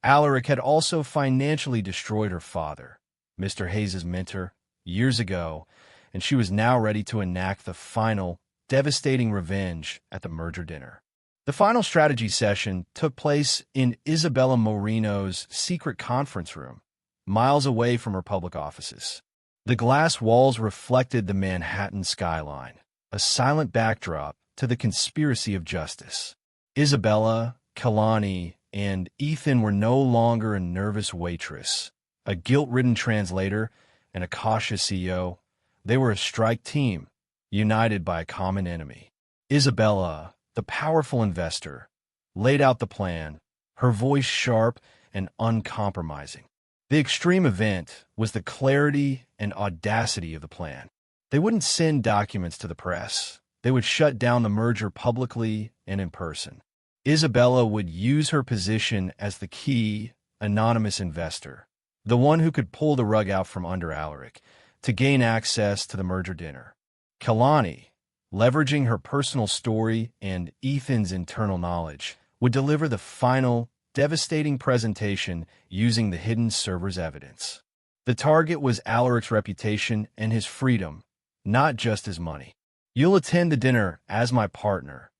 Alaric had also financially destroyed her father, Mr. Hayes's mentor, years ago, and she was now ready to enact the final, devastating revenge at the merger dinner. The final strategy session took place in Isabella Moreno's secret conference room, miles away from her public offices. The glass walls reflected the Manhattan skyline, a silent backdrop to the conspiracy of justice. Isabella, Kalani, and Ethan were no longer a nervous waitress, a guilt-ridden translator, and a cautious CEO. They were a strike team, united by a common enemy. Isabella, the powerful investor, laid out the plan, her voice sharp and uncompromising. The extreme event was the clarity and audacity of the plan. They wouldn't send documents to the press. They would shut down the merger publicly and in person. Isabella would use her position as the key, anonymous investor, the one who could pull the rug out from under Alaric, to gain access to the merger dinner. Kalani, leveraging her personal story and Ethan's internal knowledge, would deliver the final, devastating presentation using the hidden server's evidence. The target was Alaric's reputation and his freedom, not just his money. "You'll attend the dinner as my partner,"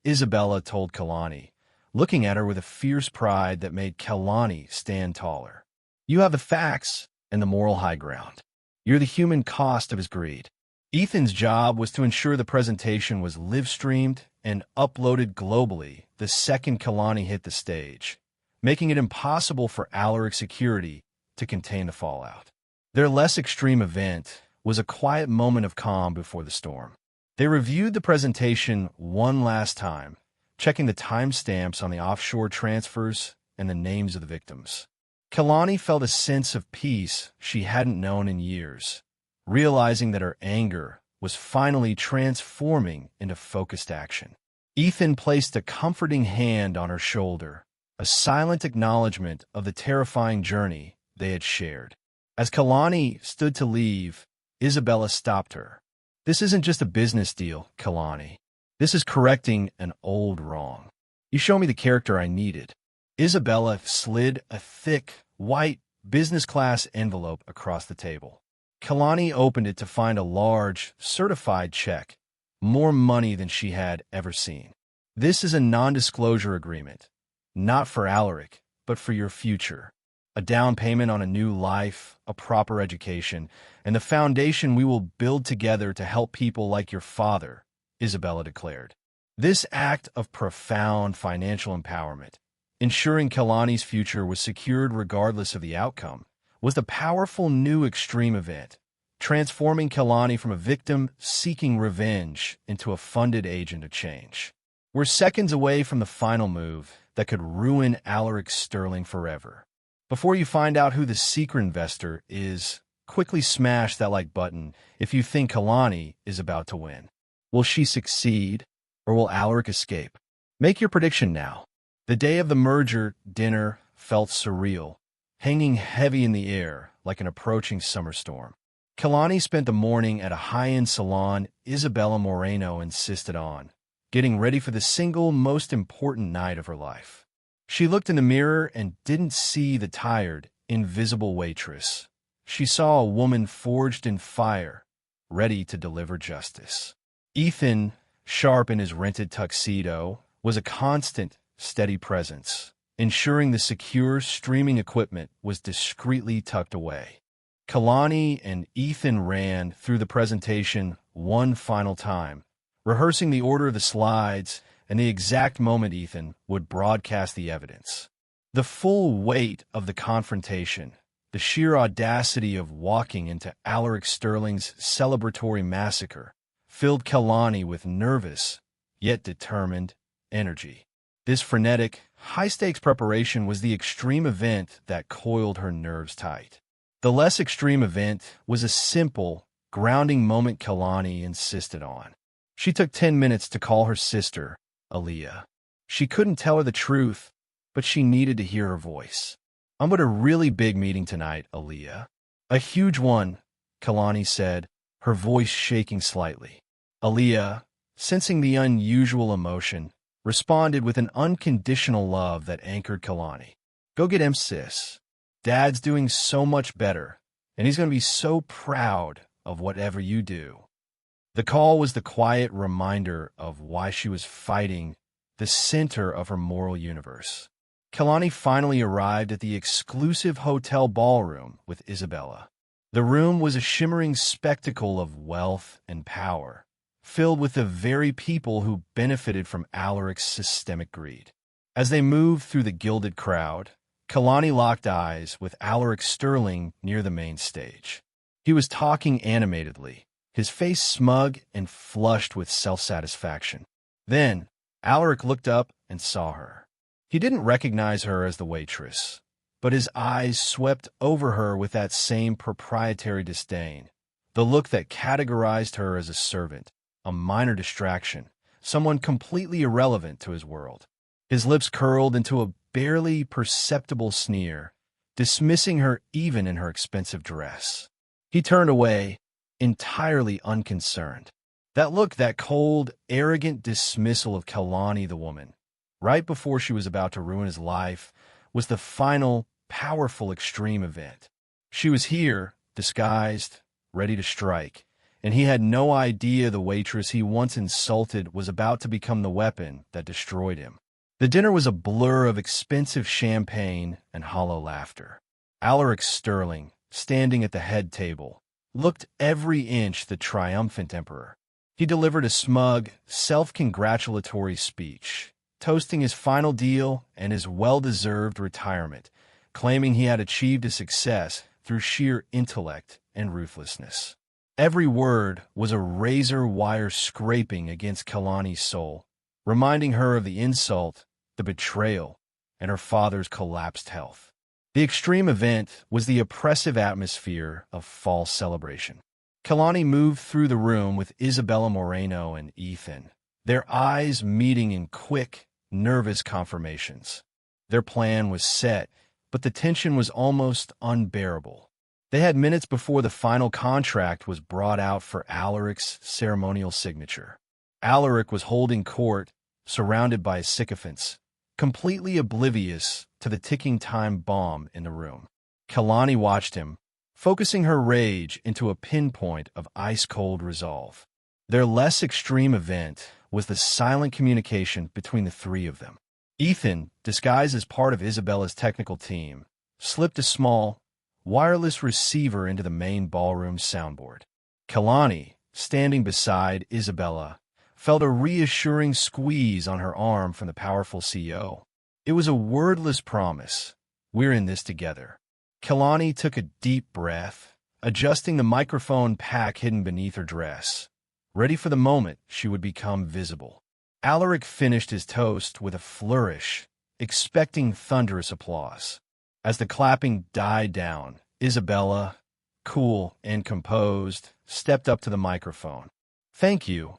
Isabella told Kalani, looking at her with a fierce pride that made Kalani stand taller. "You have the facts and the moral high ground. You're the human cost of his greed." Ethan's job was to ensure the presentation was live-streamed and uploaded globally the second Kalani hit the stage, making it impossible for Alaric security to contain the fallout. Their less extreme event was a quiet moment of calm before the storm. They reviewed the presentation one last time, checking the timestamps on the offshore transfers and the names of the victims. Kalani felt a sense of peace she hadn't known in years, realizing that her anger was finally transforming into focused action. Ethan placed a comforting hand on her shoulder, a silent acknowledgement of the terrifying journey they had shared. As Kalani stood to leave, Isabella stopped her. "This isn't just a business deal, Kalani. This is correcting an old wrong. You show me the character I needed." Isabella slid a thick, white, business-class envelope across the table. Kalani opened it to find a large, certified check, more money than she had ever seen. "This is a non-disclosure agreement, not for Alaric, but for your future. A down payment on a new life, a proper education, and the foundation we will build together to help people like your father," Isabella declared. This act of profound financial empowerment, ensuring Kalani's future was secured regardless of the outcome, was the powerful new extreme event, transforming Kalani from a victim seeking revenge into a funded agent of change. We're seconds away from the final move that could ruin Alaric Sterling forever. Before you find out who the secret investor is, quickly smash that like button if you think Kalani is about to win. Will she succeed, or will Alaric escape? Make your prediction now. The day of the merger dinner felt surreal, hanging heavy in the air like an approaching summer storm. Kalani spent the morning at a high-end salon Isabella Moreno insisted on, getting ready for the single most important night of her life. She looked in the mirror and didn't see the tired, invisible waitress. She saw a woman forged in fire, ready to deliver justice. Ethan, sharp in his rented tuxedo, was a constant, steady presence, ensuring the secure streaming equipment was discreetly tucked away. Kalani and Ethan ran through the presentation one final time, rehearsing the order of the slides and the exact moment Ethan would broadcast the evidence. The full weight of the confrontation, the sheer audacity of walking into Alaric Sterling's celebratory massacre, filled Kalani with nervous, yet determined, energy. This frenetic, high-stakes preparation was the extreme event that coiled her nerves tight. The less extreme event was a simple, grounding moment Kalani insisted on. She took 10 minutes to call her sister, Aaliyah. She couldn't tell her the truth, but she needed to hear her voice. "I'm at a really big meeting tonight, Aaliyah." "A huge one," Kalani said, her voice shaking slightly. Aaliyah, sensing the unusual emotion, responded with an unconditional love that anchored Kalani. Go get him, sis. Dad's doing so much better, and he's going to be so proud of whatever you do. The call was the quiet reminder of why she was fighting, the center of her moral universe. Kalani finally arrived at the exclusive hotel ballroom with Isabella. The room was a shimmering spectacle of wealth and power, filled with the very people who benefited from Alaric's systemic greed. As they moved through the gilded crowd, Kalani locked eyes with Alaric Sterling near the main stage. He was talking animatedly, his face smug and flushed with self-satisfaction. Then, Alaric looked up and saw her. He didn't recognize her as the waitress, but his eyes swept over her with that same proprietary disdain, the look that categorized her as a servant, a minor distraction, someone completely irrelevant to his world. His lips curled into a barely perceptible sneer, dismissing her even in her expensive dress. He turned away, entirely unconcerned. That look, that cold, arrogant dismissal of Kalani the woman, right before she was about to ruin his life, was the final, powerful extreme event. She was here, disguised, ready to strike, and he had no idea the waitress he once insulted was about to become the weapon that destroyed him. The dinner was a blur of expensive champagne and hollow laughter. Alaric Sterling, standing at the head table, looked every inch the triumphant emperor. He delivered a smug, self-congratulatory speech, toasting his final deal and his well-deserved retirement, claiming he had achieved a success through sheer intellect and ruthlessness. Every word was a razor-wire scraping against Kalani's soul, reminding her of the insult, the betrayal, and her father's collapsed health. The extreme event was the oppressive atmosphere of false celebration. Kalani moved through the room with Isabella Moreno and Ethan, their eyes meeting in quick, nervous confirmations. Their plan was set, but the tension was almost unbearable. They had minutes before the final contract was brought out for Alaric's ceremonial signature. Alaric was holding court, surrounded by sycophants, completely oblivious to the ticking time bomb in the room. Kalani watched him, focusing her rage into a pinpoint of ice-cold resolve. Their less extreme event was the silent communication between the three of them. Ethan, disguised as part of Isabella's technical team, slipped a small, wireless receiver into the main ballroom soundboard. Kalani, standing beside Isabella, felt a reassuring squeeze on her arm from the powerful CEO. It was a wordless promise. We're in this together. Kalani took a deep breath, adjusting the microphone pack hidden beneath her dress, ready for the moment she would become visible. Alaric finished his toast with a flourish, expecting thunderous applause. As the clapping died down, Isabella, cool and composed, stepped up to the microphone. "Thank you,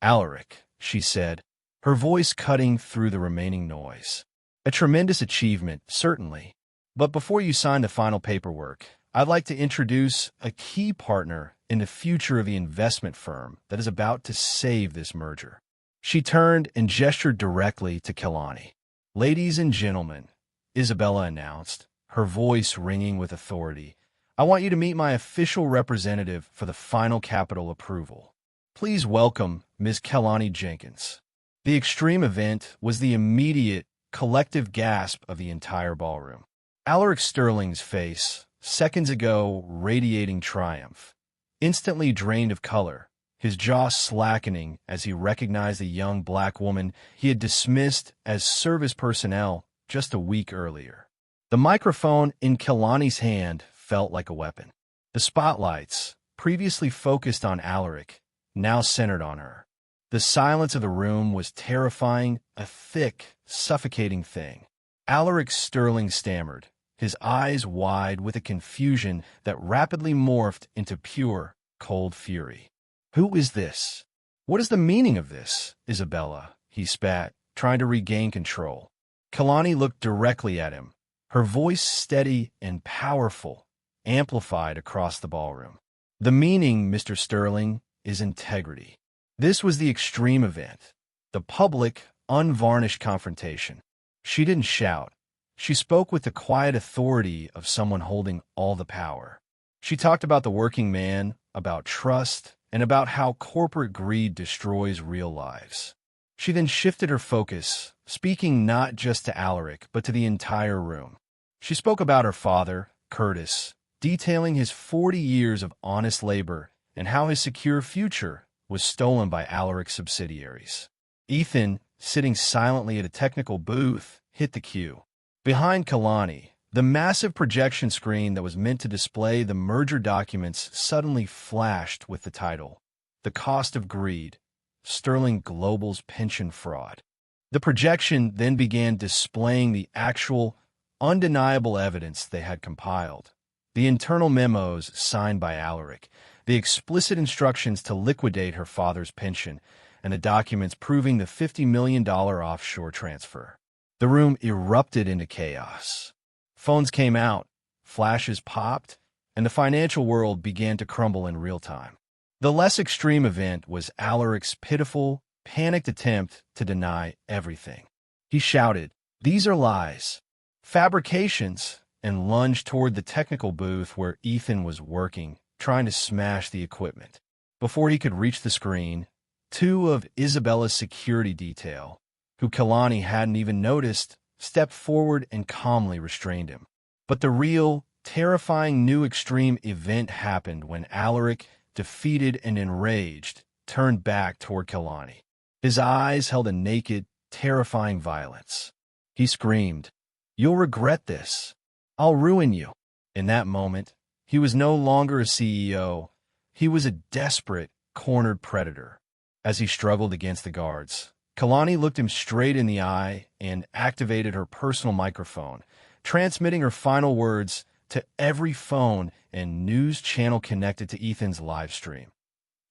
Alaric," she said, her voice cutting through the remaining noise. "A tremendous achievement, certainly. But before you sign the final paperwork, I'd like to introduce a key partner in the future of the investment firm that is about to save this merger." She turned and gestured directly to Kalani. "Ladies and gentlemen," Isabella announced, her voice ringing with authority, "I want you to meet my official representative for the final capital approval. Please welcome Ms. Kalani Jenkins." The extreme event was the immediate, collective gasp of the entire ballroom. Alaric Sterling's face, seconds ago radiating triumph, instantly drained of color, his jaw slackening as he recognized the young black woman he had dismissed as service personnel just a week earlier. The microphone in Kalani's hand felt like a weapon. The spotlights, previously focused on Alaric, now centered on her. The silence of the room was terrifying, a thick, suffocating thing. Alaric Sterling stammered, his eyes wide with a confusion that rapidly morphed into pure, cold fury. "Who is this? What is the meaning of this, Isabella?" he spat, trying to regain control. Kalani looked directly at him, her voice steady and powerful, amplified across the ballroom. "The meaning, Mr. Sterling, is integrity. This was the extreme event, the public, unvarnished confrontation." She didn't shout. She spoke with the quiet authority of someone holding all the power. She talked about the working man, about trust, and about how corporate greed destroys real lives. She then shifted her focus, speaking not just to Alaric, but to the entire room. She spoke about her father, Curtis, detailing his 40 years of honest labor and how his secure future was stolen by Alaric's subsidiaries. Ethan, sitting silently at a technical booth, hit the cue. Behind Kalani, the massive projection screen that was meant to display the merger documents suddenly flashed with the title, "The Cost of Greed, Sterling Global's Pension Fraud." The projection then began displaying the actual, undeniable evidence they had compiled. The internal memos signed by Alaric, the explicit instructions to liquidate her father's pension, and the documents proving the $50 million offshore transfer. The room erupted into chaos. Phones came out, flashes popped, and the financial world began to crumble in real time. The less extreme event was Alaric's pitiful, panicked attempt to deny everything. He shouted, "These are lies, fabrications," and lunged toward the technical booth where Ethan was working, trying to smash the equipment. Before he could reach the screen, two of Isabella's security detail, who Kalani hadn't even noticed, stepped forward and calmly restrained him. But the real, terrifying new extreme event happened when Alaric, defeated and enraged, turned back toward Kalani. His eyes held a naked, terrifying violence. He screamed, "You'll regret this. I'll ruin you." In that moment, he was no longer a CEO. He was a desperate, cornered predator. As he struggled against the guards, Kalani looked him straight in the eye and activated her personal microphone, transmitting her final words to every phone and news channel connected to Ethan's live stream.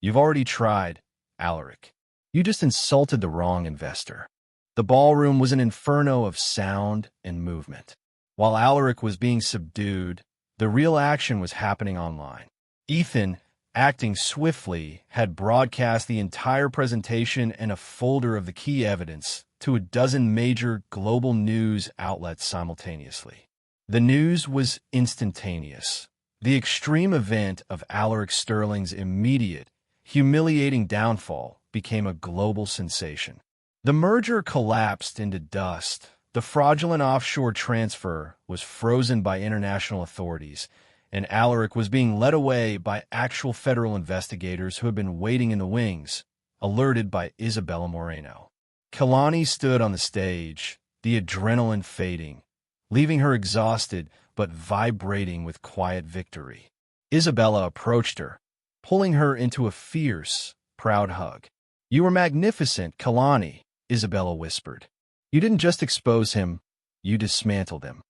"You've already tried, Alaric. You just insulted the wrong investor." The ballroom was an inferno of sound and movement. While Alaric was being subdued, the real action was happening online. Ethan, acting swiftly, had broadcast the entire presentation and a folder of the key evidence to a dozen major global news outlets simultaneously. The news was instantaneous. The extreme event of Alaric Sterling's immediate, humiliating downfall became a global sensation. The merger collapsed into dust. The fraudulent offshore transfer was frozen by international authorities, and Alaric was being led away by actual federal investigators who had been waiting in the wings, alerted by Isabella Moreno. Kalani stood on the stage, the adrenaline fading, leaving her exhausted but vibrating with quiet victory. Isabella approached her, pulling her into a fierce, proud hug. "You were magnificent, Kalani," Isabella whispered. "You didn't just expose him, you dismantled him."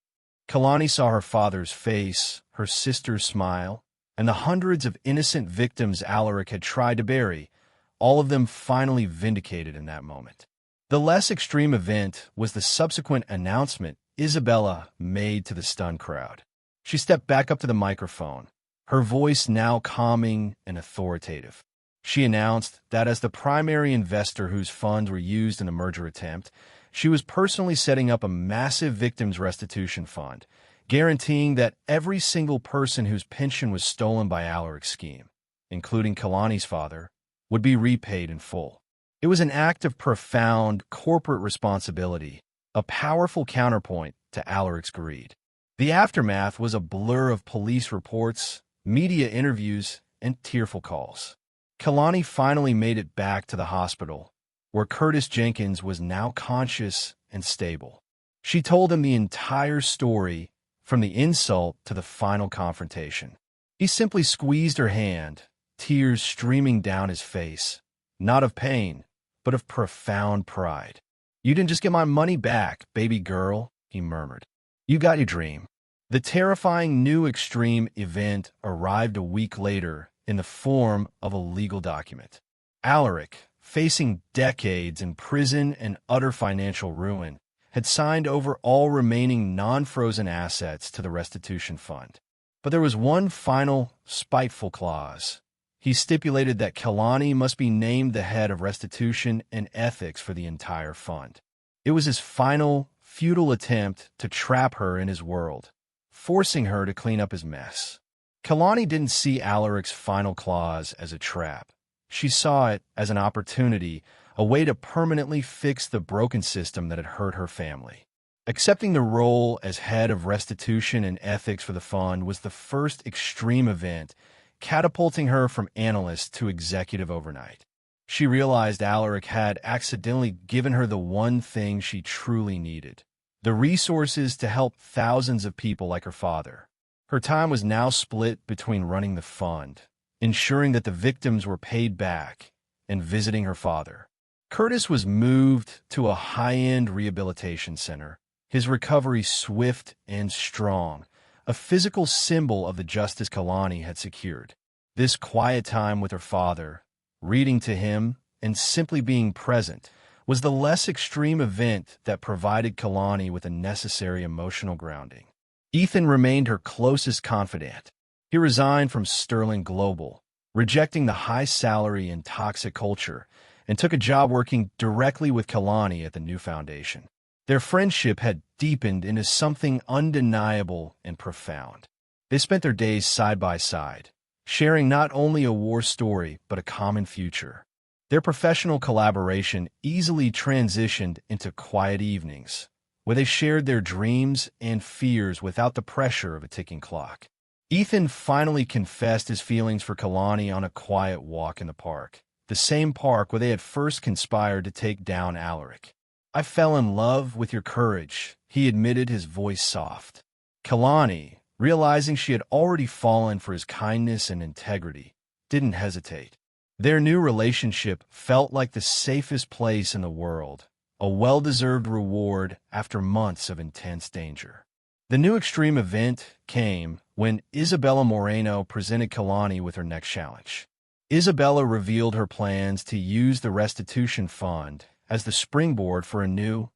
Kalani saw her father's face, her sister's smile, and the hundreds of innocent victims Alaric had tried to bury, all of them finally vindicated in that moment. The less extreme event was the subsequent announcement Isabella made to the stunned crowd. She stepped back up to the microphone, her voice now calming and authoritative. She announced that as the primary investor whose funds were used in the merger attempt, she was personally setting up a massive victims restitution fund, guaranteeing that every single person whose pension was stolen by Alaric's scheme, including Kalani's father, would be repaid in full. It was an act of profound corporate responsibility, a powerful counterpoint to Alaric's greed. The aftermath was a blur of police reports, media interviews, and tearful calls. Kalani finally made it back to the hospital, where Curtis Jenkins was now conscious and stable. She told him the entire story, from the insult to the final confrontation. He simply squeezed her hand, tears streaming down his face, not of pain, but of profound pride. "You didn't just get my money back, baby girl," he murmured. "You got your dream." The terrifying new extreme event arrived a week later in the form of a legal document. Alaric, facing decades in prison and utter financial ruin, had signed over all remaining non-frozen assets to the restitution fund. But there was one final, spiteful clause. He stipulated that Kalani must be named the head of restitution and ethics for the entire fund. It was his final, futile attempt to trap her in his world, forcing her to clean up his mess. Kalani didn't see Alaric's final clause as a trap. She saw it as an opportunity, a way to permanently fix the broken system that had hurt her family. Accepting the role as head of restitution and ethics for the fund was the first extreme event, catapulting her from analyst to executive overnight. She realized Alaric had accidentally given her the one thing she truly needed: the resources to help thousands of people like her father. Her time was now split between running the fund, ensuring that the victims were paid back, and visiting her father. Curtis was moved to a high-end rehabilitation center, his recovery swift and strong, a physical symbol of the justice Kalani had secured. This quiet time with her father, reading to him, and simply being present, was the less extreme event that provided Kalani with a necessary emotional grounding. Ethan remained her closest confidant. He resigned from Sterling Global, rejecting the high salary and toxic culture, and took a job working directly with Kalani at the new foundation. Their friendship had deepened into something undeniable and profound. They spent their days side by side, sharing not only a war story but a common future. Their professional collaboration easily transitioned into quiet evenings, where they shared their dreams and fears without the pressure of a ticking clock. Ethan finally confessed his feelings for Kalani on a quiet walk in the park, the same park where they had first conspired to take down Alaric. "I fell in love with your courage," he admitted, his voice soft. Kalani, realizing she had already fallen for his kindness and integrity, didn't hesitate. Their new relationship felt like the safest place in the world, a well-deserved reward after months of intense danger. The new extreme event came when Isabella Moreno presented Kalani with her next challenge. Isabella revealed her plans to use the restitution fund as the springboard for a new,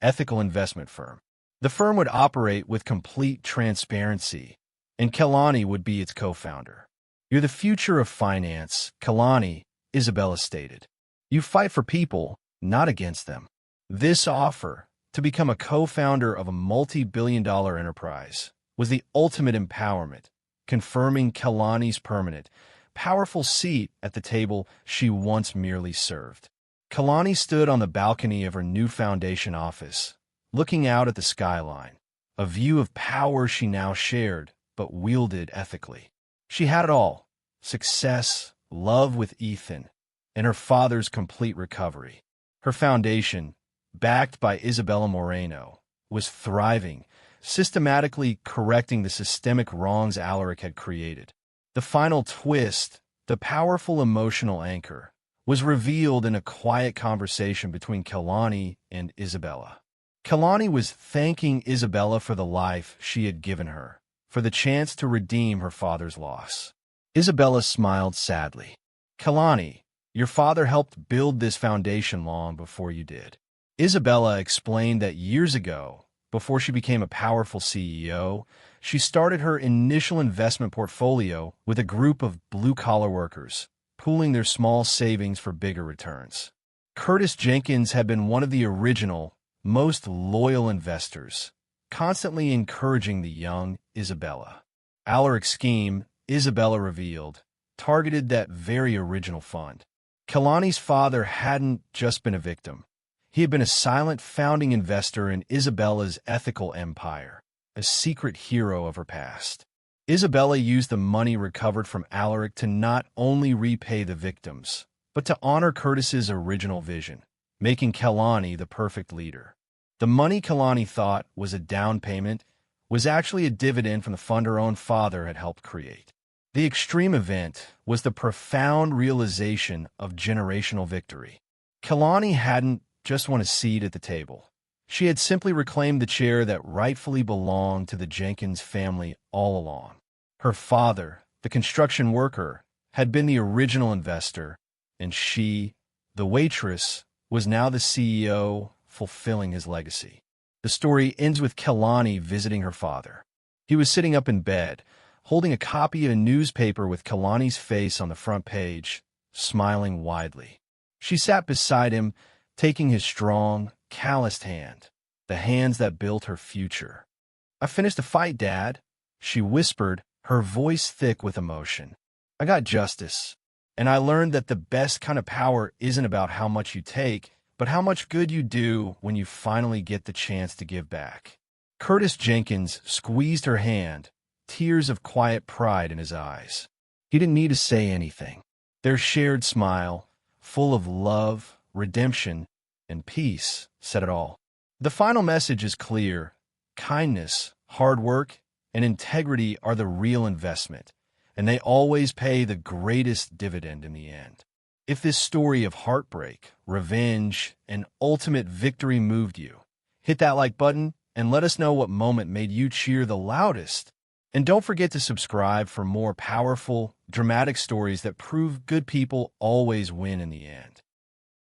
ethical investment firm. The firm would operate with complete transparency, and Kalani would be its co-founder. "You're the future of finance, Kalani," Isabella stated. "You fight for people, not against them." This offer, to become a co-founder of a multi-billion-dollar enterprise, was the ultimate empowerment, confirming Kalani's permanent, powerful seat at the table she once merely served. Kalani stood on the balcony of her new foundation office, looking out at the skyline, a view of power she now shared, but wielded ethically. She had it all: success, love with Ethan, and her father's complete recovery. Her foundation, backed by Isabella Moreno, was thriving, systematically correcting the systemic wrongs Alaric had created. The final twist, the powerful emotional anchor, was revealed in a quiet conversation between Kalani and Isabella. Kalani was thanking Isabella for the life she had given her, for the chance to redeem her father's loss. Isabella smiled sadly. "Kalani, your father helped build this foundation long before you did." Isabella explained that years ago, before she became a powerful CEO, she started her initial investment portfolio with a group of blue-collar workers, pooling their small savings for bigger returns. Curtis Jenkins had been one of the original, most loyal investors, constantly encouraging the young Isabella. Alaric's scheme, Isabella revealed, targeted that very original fund. Kalani's father hadn't just been a victim. He had been a silent founding investor in Isabella's ethical empire, a secret hero of her past. Isabella used the money recovered from Alaric to not only repay the victims, but to honor Curtis's original vision, making Kalani the perfect leader. The money Kalani thought was a down payment was actually a dividend from the fund her own father had helped create. The extreme event was the profound realization of generational victory. Kalani hadn't just won a seat at the table. She had simply reclaimed the chair that rightfully belonged to the Jenkins family all along. Her father, the construction worker, had been the original investor, and she, the waitress, was now the CEO, fulfilling his legacy. The story ends with Kalani visiting her father. He was sitting up in bed, holding a copy of a newspaper with Kalani's face on the front page, smiling widely. She sat beside him, taking his strong, calloused hand. the hands that built her future. "I finished the fight, Dad," she whispered, her voice thick with emotion. "I got justice, and I learned that the best kind of power isn't about how much you take, but how much good you do when you finally get the chance to give back." Curtis Jenkins squeezed her hand, tears of quiet pride in his eyes. He didn't need to say anything. Their shared smile, full of love, redemption, and peace, said it all. The final message is clear. Kindness, hard work, and integrity are the real investment, and they always pay the greatest dividend in the end. If this story of heartbreak, revenge, and ultimate victory moved you, hit that like button and let us know what moment made you cheer the loudest. And don't forget to subscribe for more powerful, dramatic stories that prove good people always win in the end.